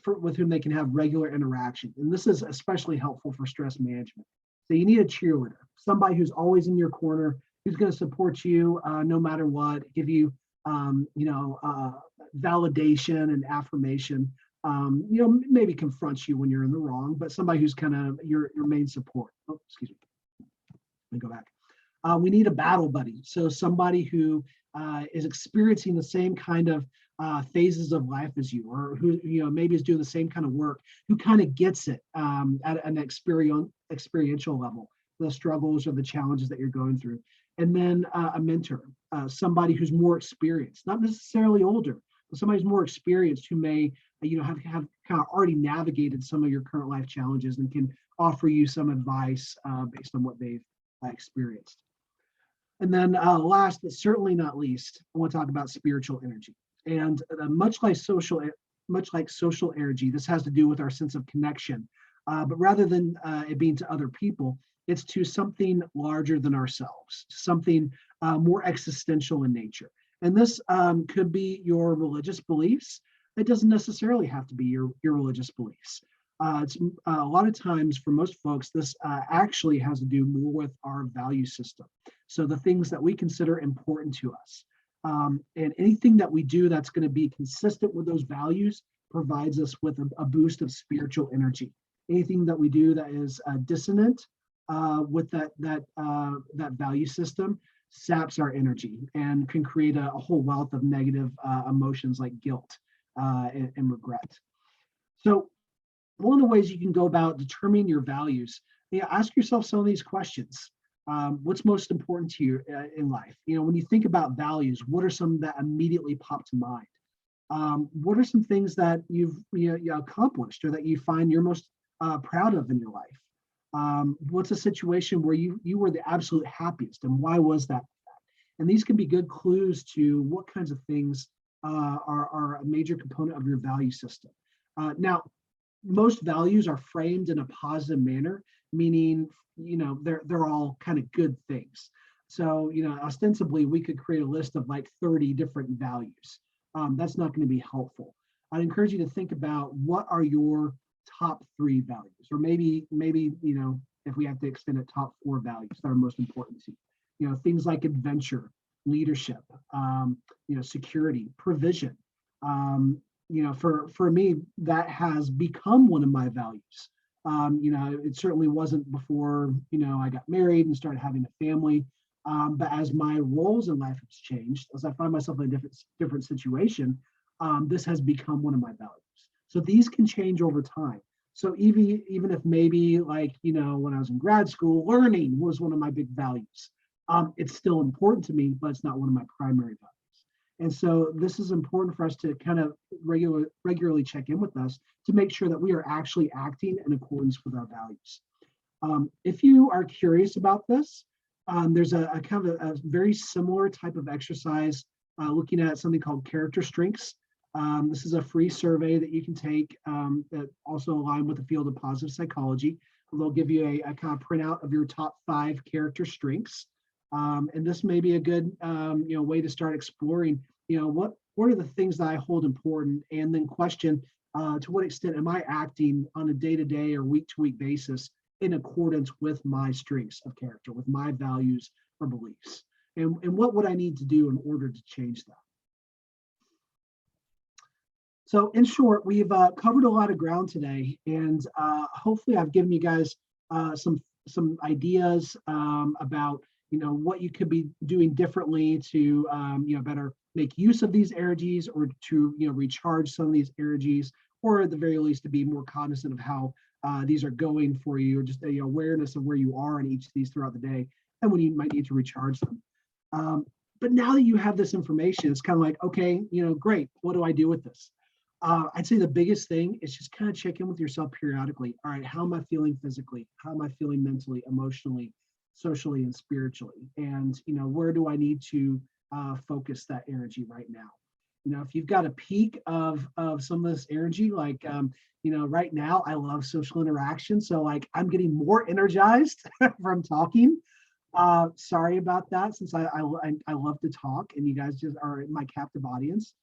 Speaker 3: with whom they can have regular interaction. And this is especially helpful for stress management. So you need a cheerleader, somebody who's always in your corner, who's going to support you no matter what, give you validation and affirmation. Maybe confronts you when you're in the wrong, but somebody who's kind of your main support. Oh, excuse me. Let me go back. We need a battle buddy. So somebody who is experiencing the same kind of phases of life as you, or who maybe is doing the same kind of work, who kind of gets it at an experiential level, the struggles or the challenges that you're going through. And then a mentor, somebody who's more experienced, not necessarily older, but somebody who's more experienced, who may have kind of already navigated some of your current life challenges and can offer you some advice based on what they've experienced. And then last, but certainly not least, I want to talk about spiritual energy. And much like social energy, this has to do with our sense of connection. But rather than it being to other people, it's to something larger than ourselves, something more existential in nature. And this could be your religious beliefs. It doesn't necessarily have to be your religious beliefs. It's a lot of times for most folks, this actually has to do more with our value system. So the things that we consider important to us. And anything that we do that's going to be consistent with those values provides us with a boost of spiritual energy. Anything that we do that is dissonant with that value system saps our energy and can create a whole wealth of negative emotions like guilt and regret. So one of the ways you can go about determining your values, ask yourself some of these questions. What's most important to you in life? When you think about values, what are some that immediately pop to mind? What are some things that you've accomplished or that you find you're most proud of in your life? What's a situation where you were the absolute happiest, and why was that? And these can be good clues to what kinds of things are a major component of your value system. Now, most values are framed in a positive manner, meaning they're all kind of good things. So ostensibly we could create a list of like 30 different values. That's not going to be helpful. I'd encourage you to think about what are your top 3 values, or maybe if we have to extend it, top 4 values that are most important to you. Things like adventure, leadership, security, provision. For me, that has become one of my values. It certainly wasn't before, I got married and started having a family. But as my roles in life have changed, as I find myself in a different situation, this has become one of my values. So these can change over time. So even if maybe when I was in grad school, learning was one of my big values. It's still important to me, but it's not one of my primary values. And so this is important for us to kind of regularly check in with us to make sure that we are actually acting in accordance with our values. If you are curious about this, there's a kind of a very similar type of exercise looking at something called character strengths. This is a free survey that you can take that also align with the field of positive psychology. They'll give you a kind of printout of your top 5 character strengths. And this may be a good way to start exploring, what are the things that I hold important, and then question to what extent am I acting on a day-to-day or week-to-week basis in accordance with my strengths of character, with my values or beliefs. and what would I need to do in order to change that? So in short, we've covered a lot of ground today, and hopefully I've given you guys some ideas about what you could be doing differently to better make use of these energies, or to recharge some of these energies, or at the very least to be more cognizant of how these are going for you, or just awareness of where you are in each of these throughout the day, and when you might need to recharge them. But now that you have this information, it's kind of like, okay, great, what do I do with this? I'd say the biggest thing is just kind of check in with yourself periodically. All right, how am I feeling physically? How am I feeling mentally, emotionally, socially, and spiritually? And where do I need to focus that energy right now? If you've got a peak of some of this energy, like right now, I love social interaction, so like I'm getting more energized from talking. Sorry about that, since I love to talk, and you guys just are my captive audience.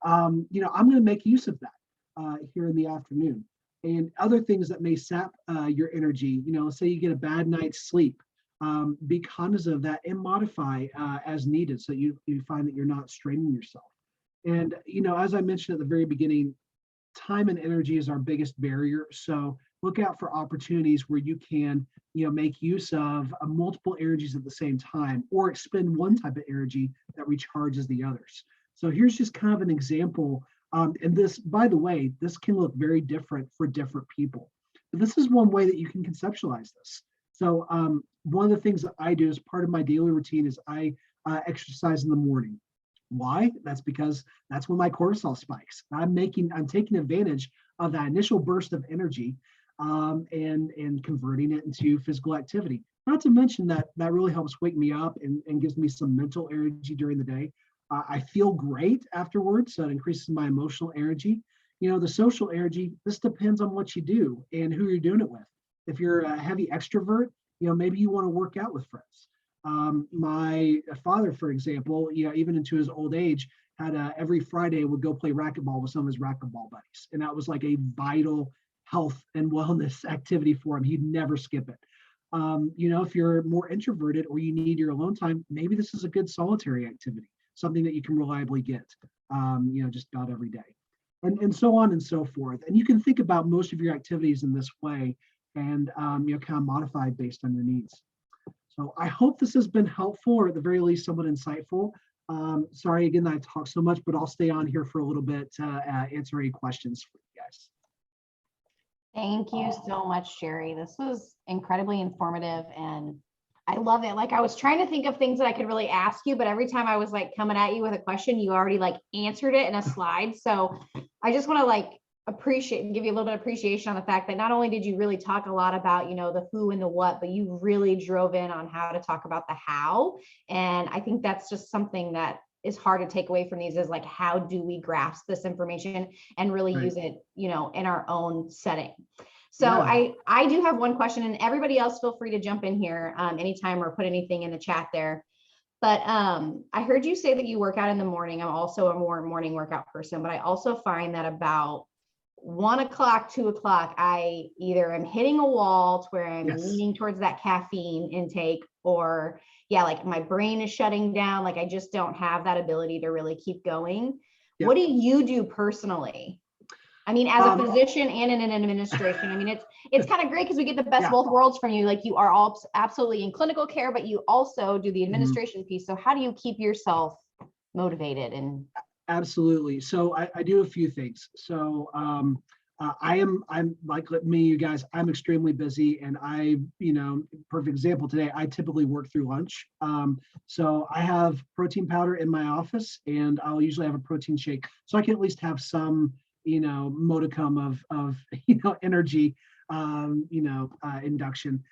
Speaker 3: I'm going to make use of that here in the afternoon, and other things that may sap your energy. Say you get a bad night's sleep, be cognizant of that and modify as needed, so you find that you're not straining yourself. And as I mentioned at the very beginning, time and energy is our biggest barrier. So look out for opportunities where you can make use of multiple energies at the same time, or expend one type of energy that recharges the others. So here's just kind of an example. And this, by the way, this can look very different for different people. But this is one way that you can conceptualize this. So one of the things that I do as part of my daily routine is I exercise in the morning. Why? That's because that's when my cortisol spikes. I'm taking advantage of that initial burst of energy and converting it into physical activity. Not to mention that really helps wake me up and gives me some mental energy during the day. I feel great afterwards, so it increases my emotional energy. The social energy, this depends on what you do and who you're doing it with. If you're a heavy extrovert, maybe you want to work out with friends. My father, for example, even into his old age, had every Friday would go play racquetball with some of his racquetball buddies, and that was like a vital health and wellness activity for him. He'd never skip it. If you're more introverted or you need your alone time, maybe this is a good solitary activity, something that you can reliably get, just about every day, and so on and so forth. And you can think about most of your activities in this way, and kind of modify based on your needs. So I hope this has been helpful, or at the very least somewhat insightful. Sorry again that I talk so much, but I'll stay on here for a little bit to answer any questions for you guys.
Speaker 2: Thank you so much, Jerry. This was incredibly informative, and I love it. Like, I was trying to think of things that I could really ask you, but every time I was like coming at you with a question, you already like answered it in a slide. So I just want to like appreciate and give you a little bit of appreciation on the fact that not only did you really talk a lot about, the who and the what, but you really drove in on how to talk about the how. And I think that's just something that is hard to take away from these, is like, how do we grasp this information and really use it, in our own setting. So yeah. I do have one question, and everybody else feel free to jump in here anytime, or put anything in the chat there. But I heard you say that you work out in the morning. I'm also a more morning workout person, but I also find that about 1 o'clock, 2 o'clock, I either am hitting a wall to where I'm leaning towards that caffeine intake, or like my brain is shutting down. Like, I just don't have that ability to really keep going. What do you do personally? I mean, as a physician and in an administration, I mean, it's kind of great because we get the best of both worlds from you. Like, you are all absolutely in clinical care, but you also do the administration piece. So how do you keep yourself motivated? And
Speaker 3: absolutely. So I do a few things. So I'm like me, you guys, I'm extremely busy, and perfect example today, I typically work through lunch. So I have protein powder in my office, and I'll usually have a protein shake, so I can at least have some modicum of energy, induction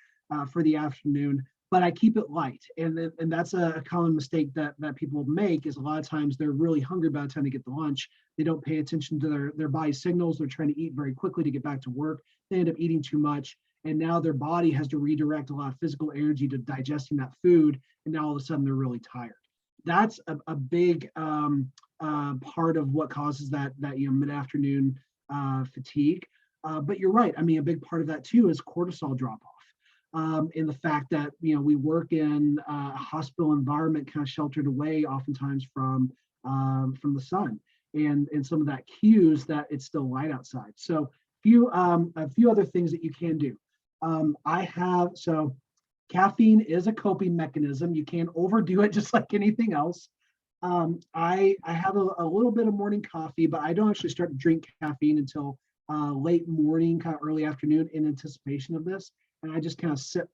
Speaker 3: for the afternoon. But I keep it light, and that's a common mistake that people make, is a lot of times they're really hungry by the time they get to lunch. They don't pay attention to their body signals. They're trying to eat very quickly to get back to work. They end up eating too much, and now their body has to redirect a lot of physical energy to digesting that food, and now all of a sudden they're really tired. That's a big part of what causes that mid-afternoon fatigue. But you're right. I mean, a big part of that too is cortisol drop off. in the fact that, we work in a hospital environment, kind of sheltered away oftentimes from the sun and some of that cues that it's still light outside. So a few other things that you can do. So caffeine is a coping mechanism. You can't overdo it, just like anything else. I have a little bit of morning coffee, but I don't actually start to drink caffeine until late morning, kind of early afternoon, in anticipation of this. And I just kind of sip,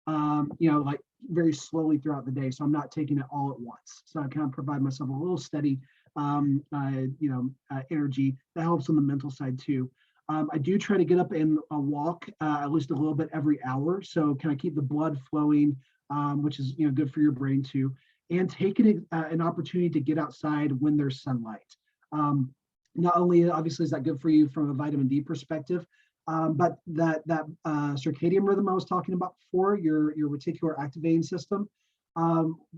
Speaker 3: like very slowly throughout the day. So I'm not taking it all at once. So I kind of provide myself a little steady, energy that helps on the mental side too. I do try to get up and walk at least a little bit every hour. So kind of keep the blood flowing, which is, good for your brain too. And take an opportunity to get outside when there's sunlight. Not only obviously is that good for you from a vitamin D perspective, but that circadian rhythm I was talking about before, your reticular activating system,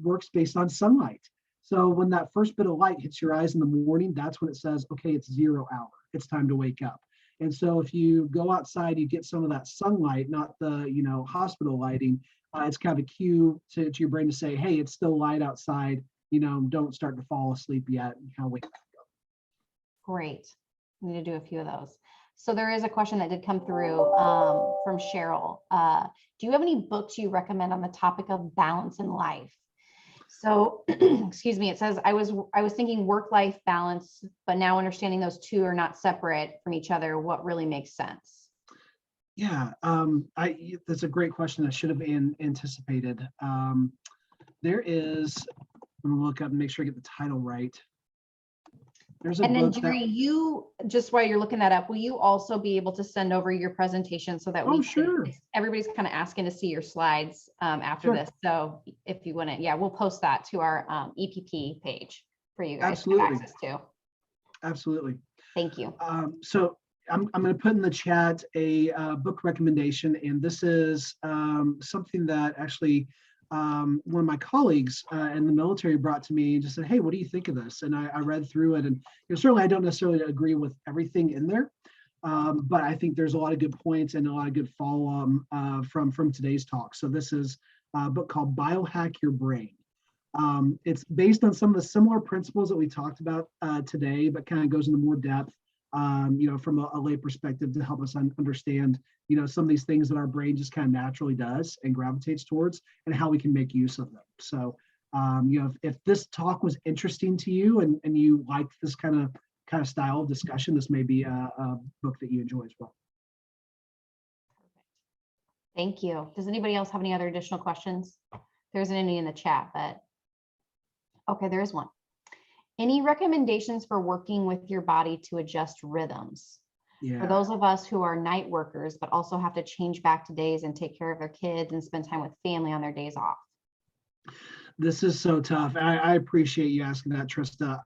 Speaker 3: works based on sunlight. So when that first bit of light hits your eyes in the morning, that's when it says, okay, it's 0 hour. It's time to wake up. And so if you go outside, you get some of that sunlight, not the hospital lighting. It's kind of a cue to your brain to say, hey, it's still light outside. Don't start to fall asleep yet. And kind of wake up.
Speaker 2: Great. We need to do a few of those. So there is a question that did come through from Cheryl. Do you have any books you recommend on the topic of balance in life? So, excuse me, it says, I was thinking work-life balance, but now understanding those two are not separate from each other, what really makes sense?
Speaker 3: Yeah, that's a great question. I should have anticipated. There is, I'm gonna look up and make sure I get the title right. There's a
Speaker 2: And then
Speaker 3: book
Speaker 2: Jerry, you, just while you're looking that up, will you also be able to send over your presentation so that we
Speaker 3: sure.
Speaker 2: Everybody's kind of asking to see your slides after
Speaker 3: Sure.
Speaker 2: this. So if you want to, yeah, we'll post that to our EPP page for you guys to
Speaker 3: Absolutely.
Speaker 2: have access to.
Speaker 3: Absolutely.
Speaker 2: Thank you.
Speaker 3: So I'm going to put in the chat a book recommendation, and this is something that actually one of my colleagues in the military brought to me and just said, hey, what do you think of this? And I read through it, and certainly I don't necessarily agree with everything in there, but I think there's a lot of good points and a lot of good follow-up from today's talk. So this is a book called Biohack Your Brain. It's based on some of the similar principles that we talked about today, but kind of goes into more depth, from a lay perspective to help us understand, some of these things that our brain just kind of naturally does and gravitates towards, and how we can make use of them. So, if this talk was interesting to you and you like this kind of style of discussion, this may be a book that you enjoy as well.
Speaker 2: Thank you. Does anybody else have any other additional questions? There isn't any in the chat, but okay, there is one. Any recommendations for working with your body to adjust rhythms?
Speaker 3: Yeah.
Speaker 2: For those of us who are night workers, but also have to change back to days and take care of their kids and spend time with family on their days off.
Speaker 3: This is so tough. I appreciate you asking that, Trista.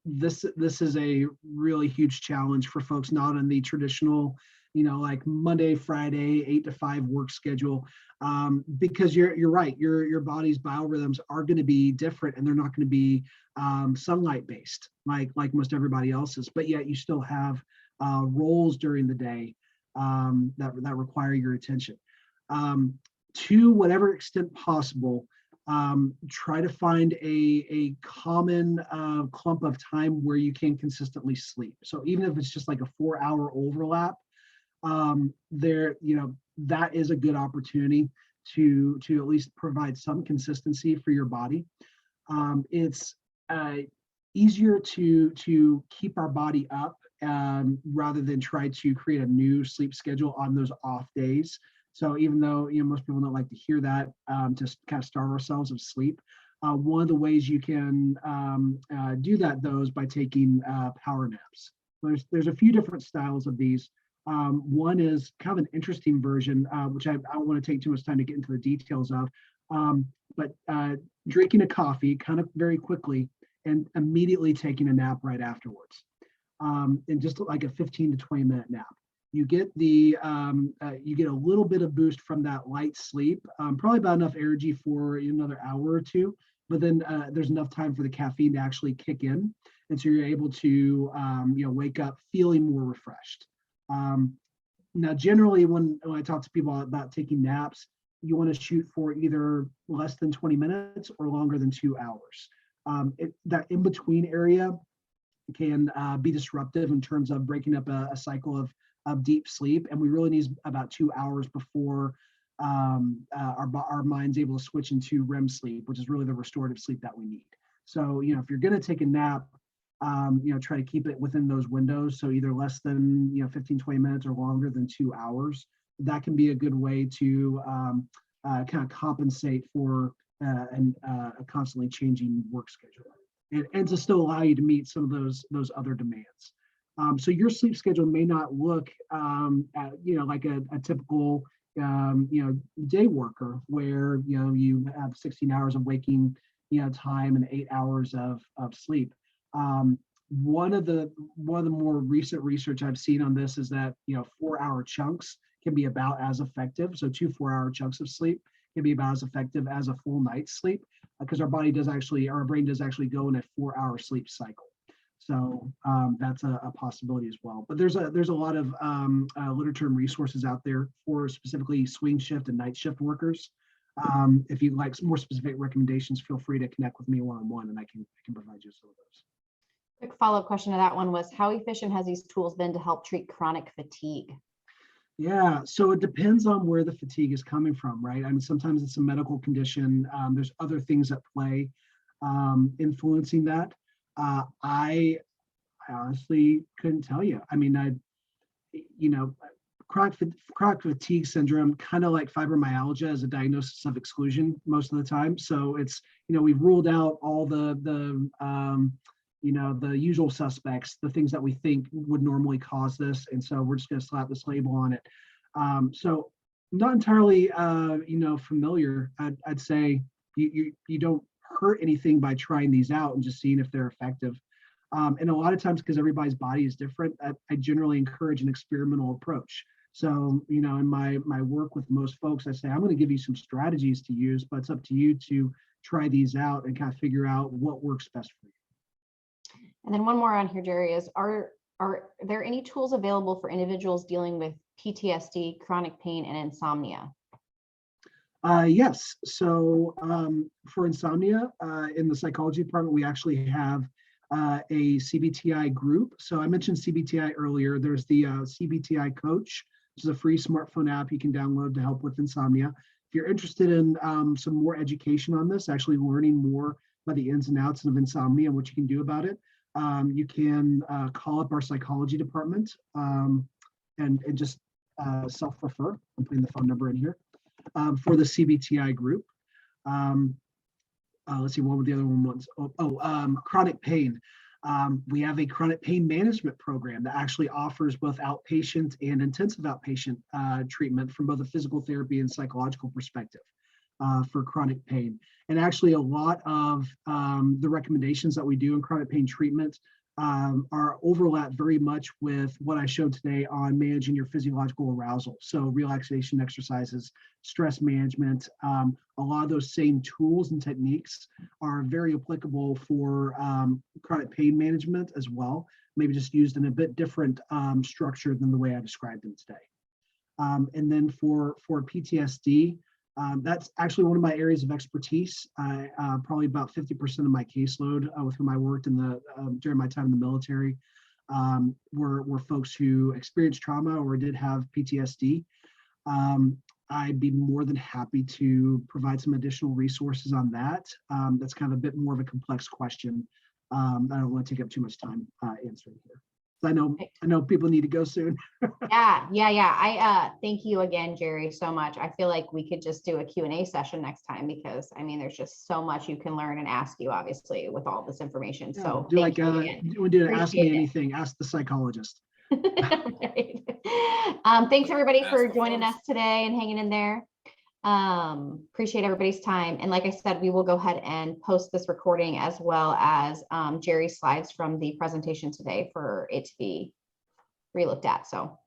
Speaker 3: This is a really huge challenge for folks not in the traditional, like Monday, Friday, 8 to 5 work schedule, because you're right. Your body's biorhythms are going to be different, and they're not going to be sunlight based like most everybody else's. But yet you still have roles during the day that require your attention. To whatever extent possible, try to find a common clump of time where you can consistently sleep. So even if it's just like a 4-hour overlap, that is a good opportunity to at least provide some consistency for your body. It's easier to keep our body up rather than try to create a new sleep schedule on those off days. So even though most people don't like to hear that, just kind of starve ourselves of sleep. One of the ways you can do that though is by taking power naps. There's a few different styles of these. One is kind of an interesting version, which I don't want to take too much time to get into the details of, but drinking a coffee kind of very quickly and immediately taking a nap right afterwards, and just like a 15 to 20 minute nap. You get you get a little bit of boost from that light sleep, probably about enough energy for another hour or two, but then there's enough time for the caffeine to actually kick in, and so you're able to wake up feeling more refreshed. Now, generally, when I talk to people about taking naps, you want to shoot for either less than 20 minutes or longer than 2 hours. That in-between area can be disruptive in terms of breaking up a cycle of deep sleep. And we really need about 2 hours before our mind's able to switch into REM sleep, which is really the restorative sleep that we need. So, if you're going to take a nap, try to keep it within those windows. So either less than, 15, 20 minutes or longer than 2 hours. That can be a good way to kind of compensate for a constantly changing work schedule and to still allow you to meet some of those other demands. So your sleep schedule may not look, like a typical, day worker where, you have 16 hours of waking, time and 8 hours of sleep. One of the more recent research I've seen on this is that 4-hour chunks can be about as effective. So 2 4-hour chunks of sleep can be about as effective as a full night's sleep, because our brain does actually go in a 4-hour sleep cycle. So that's a possibility as well. But there's a lot of literature and resources out there for specifically swing shift and night shift workers. If you'd like some more specific recommendations, feel free to connect with me one-on-one, and I can provide you some of those.
Speaker 2: Quick follow-up question to that one was, how efficient has these tools been to help treat chronic fatigue?
Speaker 3: Yeah, so it depends on where the fatigue is coming from, right? I mean, sometimes it's a medical condition. There's other things at play influencing that. I honestly couldn't tell you. I mean, chronic fatigue syndrome, kind of like fibromyalgia, is a diagnosis of exclusion most of the time. So it's, we've ruled out all the usual suspects, the things that we think would normally cause this. And so we're just going to slap this label on it. So not entirely, familiar. I'd say you don't hurt anything by trying these out and just seeing if they're effective. And a lot of times, because everybody's body is different, I generally encourage an experimental approach. So, in my work with most folks, I say, I'm going to give you some strategies to use, but it's up to you to try these out and kind of figure out what works best for you.
Speaker 2: And then one more on here, Jerry, is are there any tools available for individuals dealing with PTSD, chronic pain, and insomnia?
Speaker 3: Yes. So for insomnia, in the psychology department, we actually have a CBTI group. So I mentioned CBTI earlier. There's the CBTI Coach, which is a free smartphone app you can download to help with insomnia. If you're interested in some more education on this, actually learning more about the ins and outs of insomnia and what you can do about it, you can call up our psychology department and just self-refer. I'm putting the phone number in here for the CBTI group. Let's see, what were the other ones? Chronic pain. We have a chronic pain management program that actually offers both outpatient and intensive outpatient treatment from both a physical therapy and psychological perspective for chronic pain. And actually, a lot of the recommendations that we do in chronic pain treatment are overlap very much with what I showed today on managing your physiological arousal. So relaxation exercises, stress management, a lot of those same tools and techniques are very applicable for chronic pain management as well, maybe just used in a bit different structure than the way I described them today. And then for PTSD, that's actually one of my areas of expertise. Probably about 50% of my caseload with whom I worked during my time in the military were folks who experienced trauma or did have PTSD. I'd be more than happy to provide some additional resources on that. That's kind of a bit more of a complex question. I don't want to take up too much time answering here. I know people need to go soon.
Speaker 2: Yeah. I thank you again, Jerry, so much. I feel like we could just do a Q&A session next time, because I mean, there's just so much you can learn and ask you, obviously, with all this information.
Speaker 3: Yeah,
Speaker 2: so
Speaker 3: do like ask me anything, ask the psychologist.
Speaker 2: Right. Thanks everybody for joining us today and hanging in there. Appreciate everybody's time. And like I said, we will go ahead and post this recording as well as Jerry's slides from the presentation today for it to be relooked at. So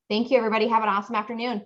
Speaker 2: thank you, everybody. Have an awesome afternoon.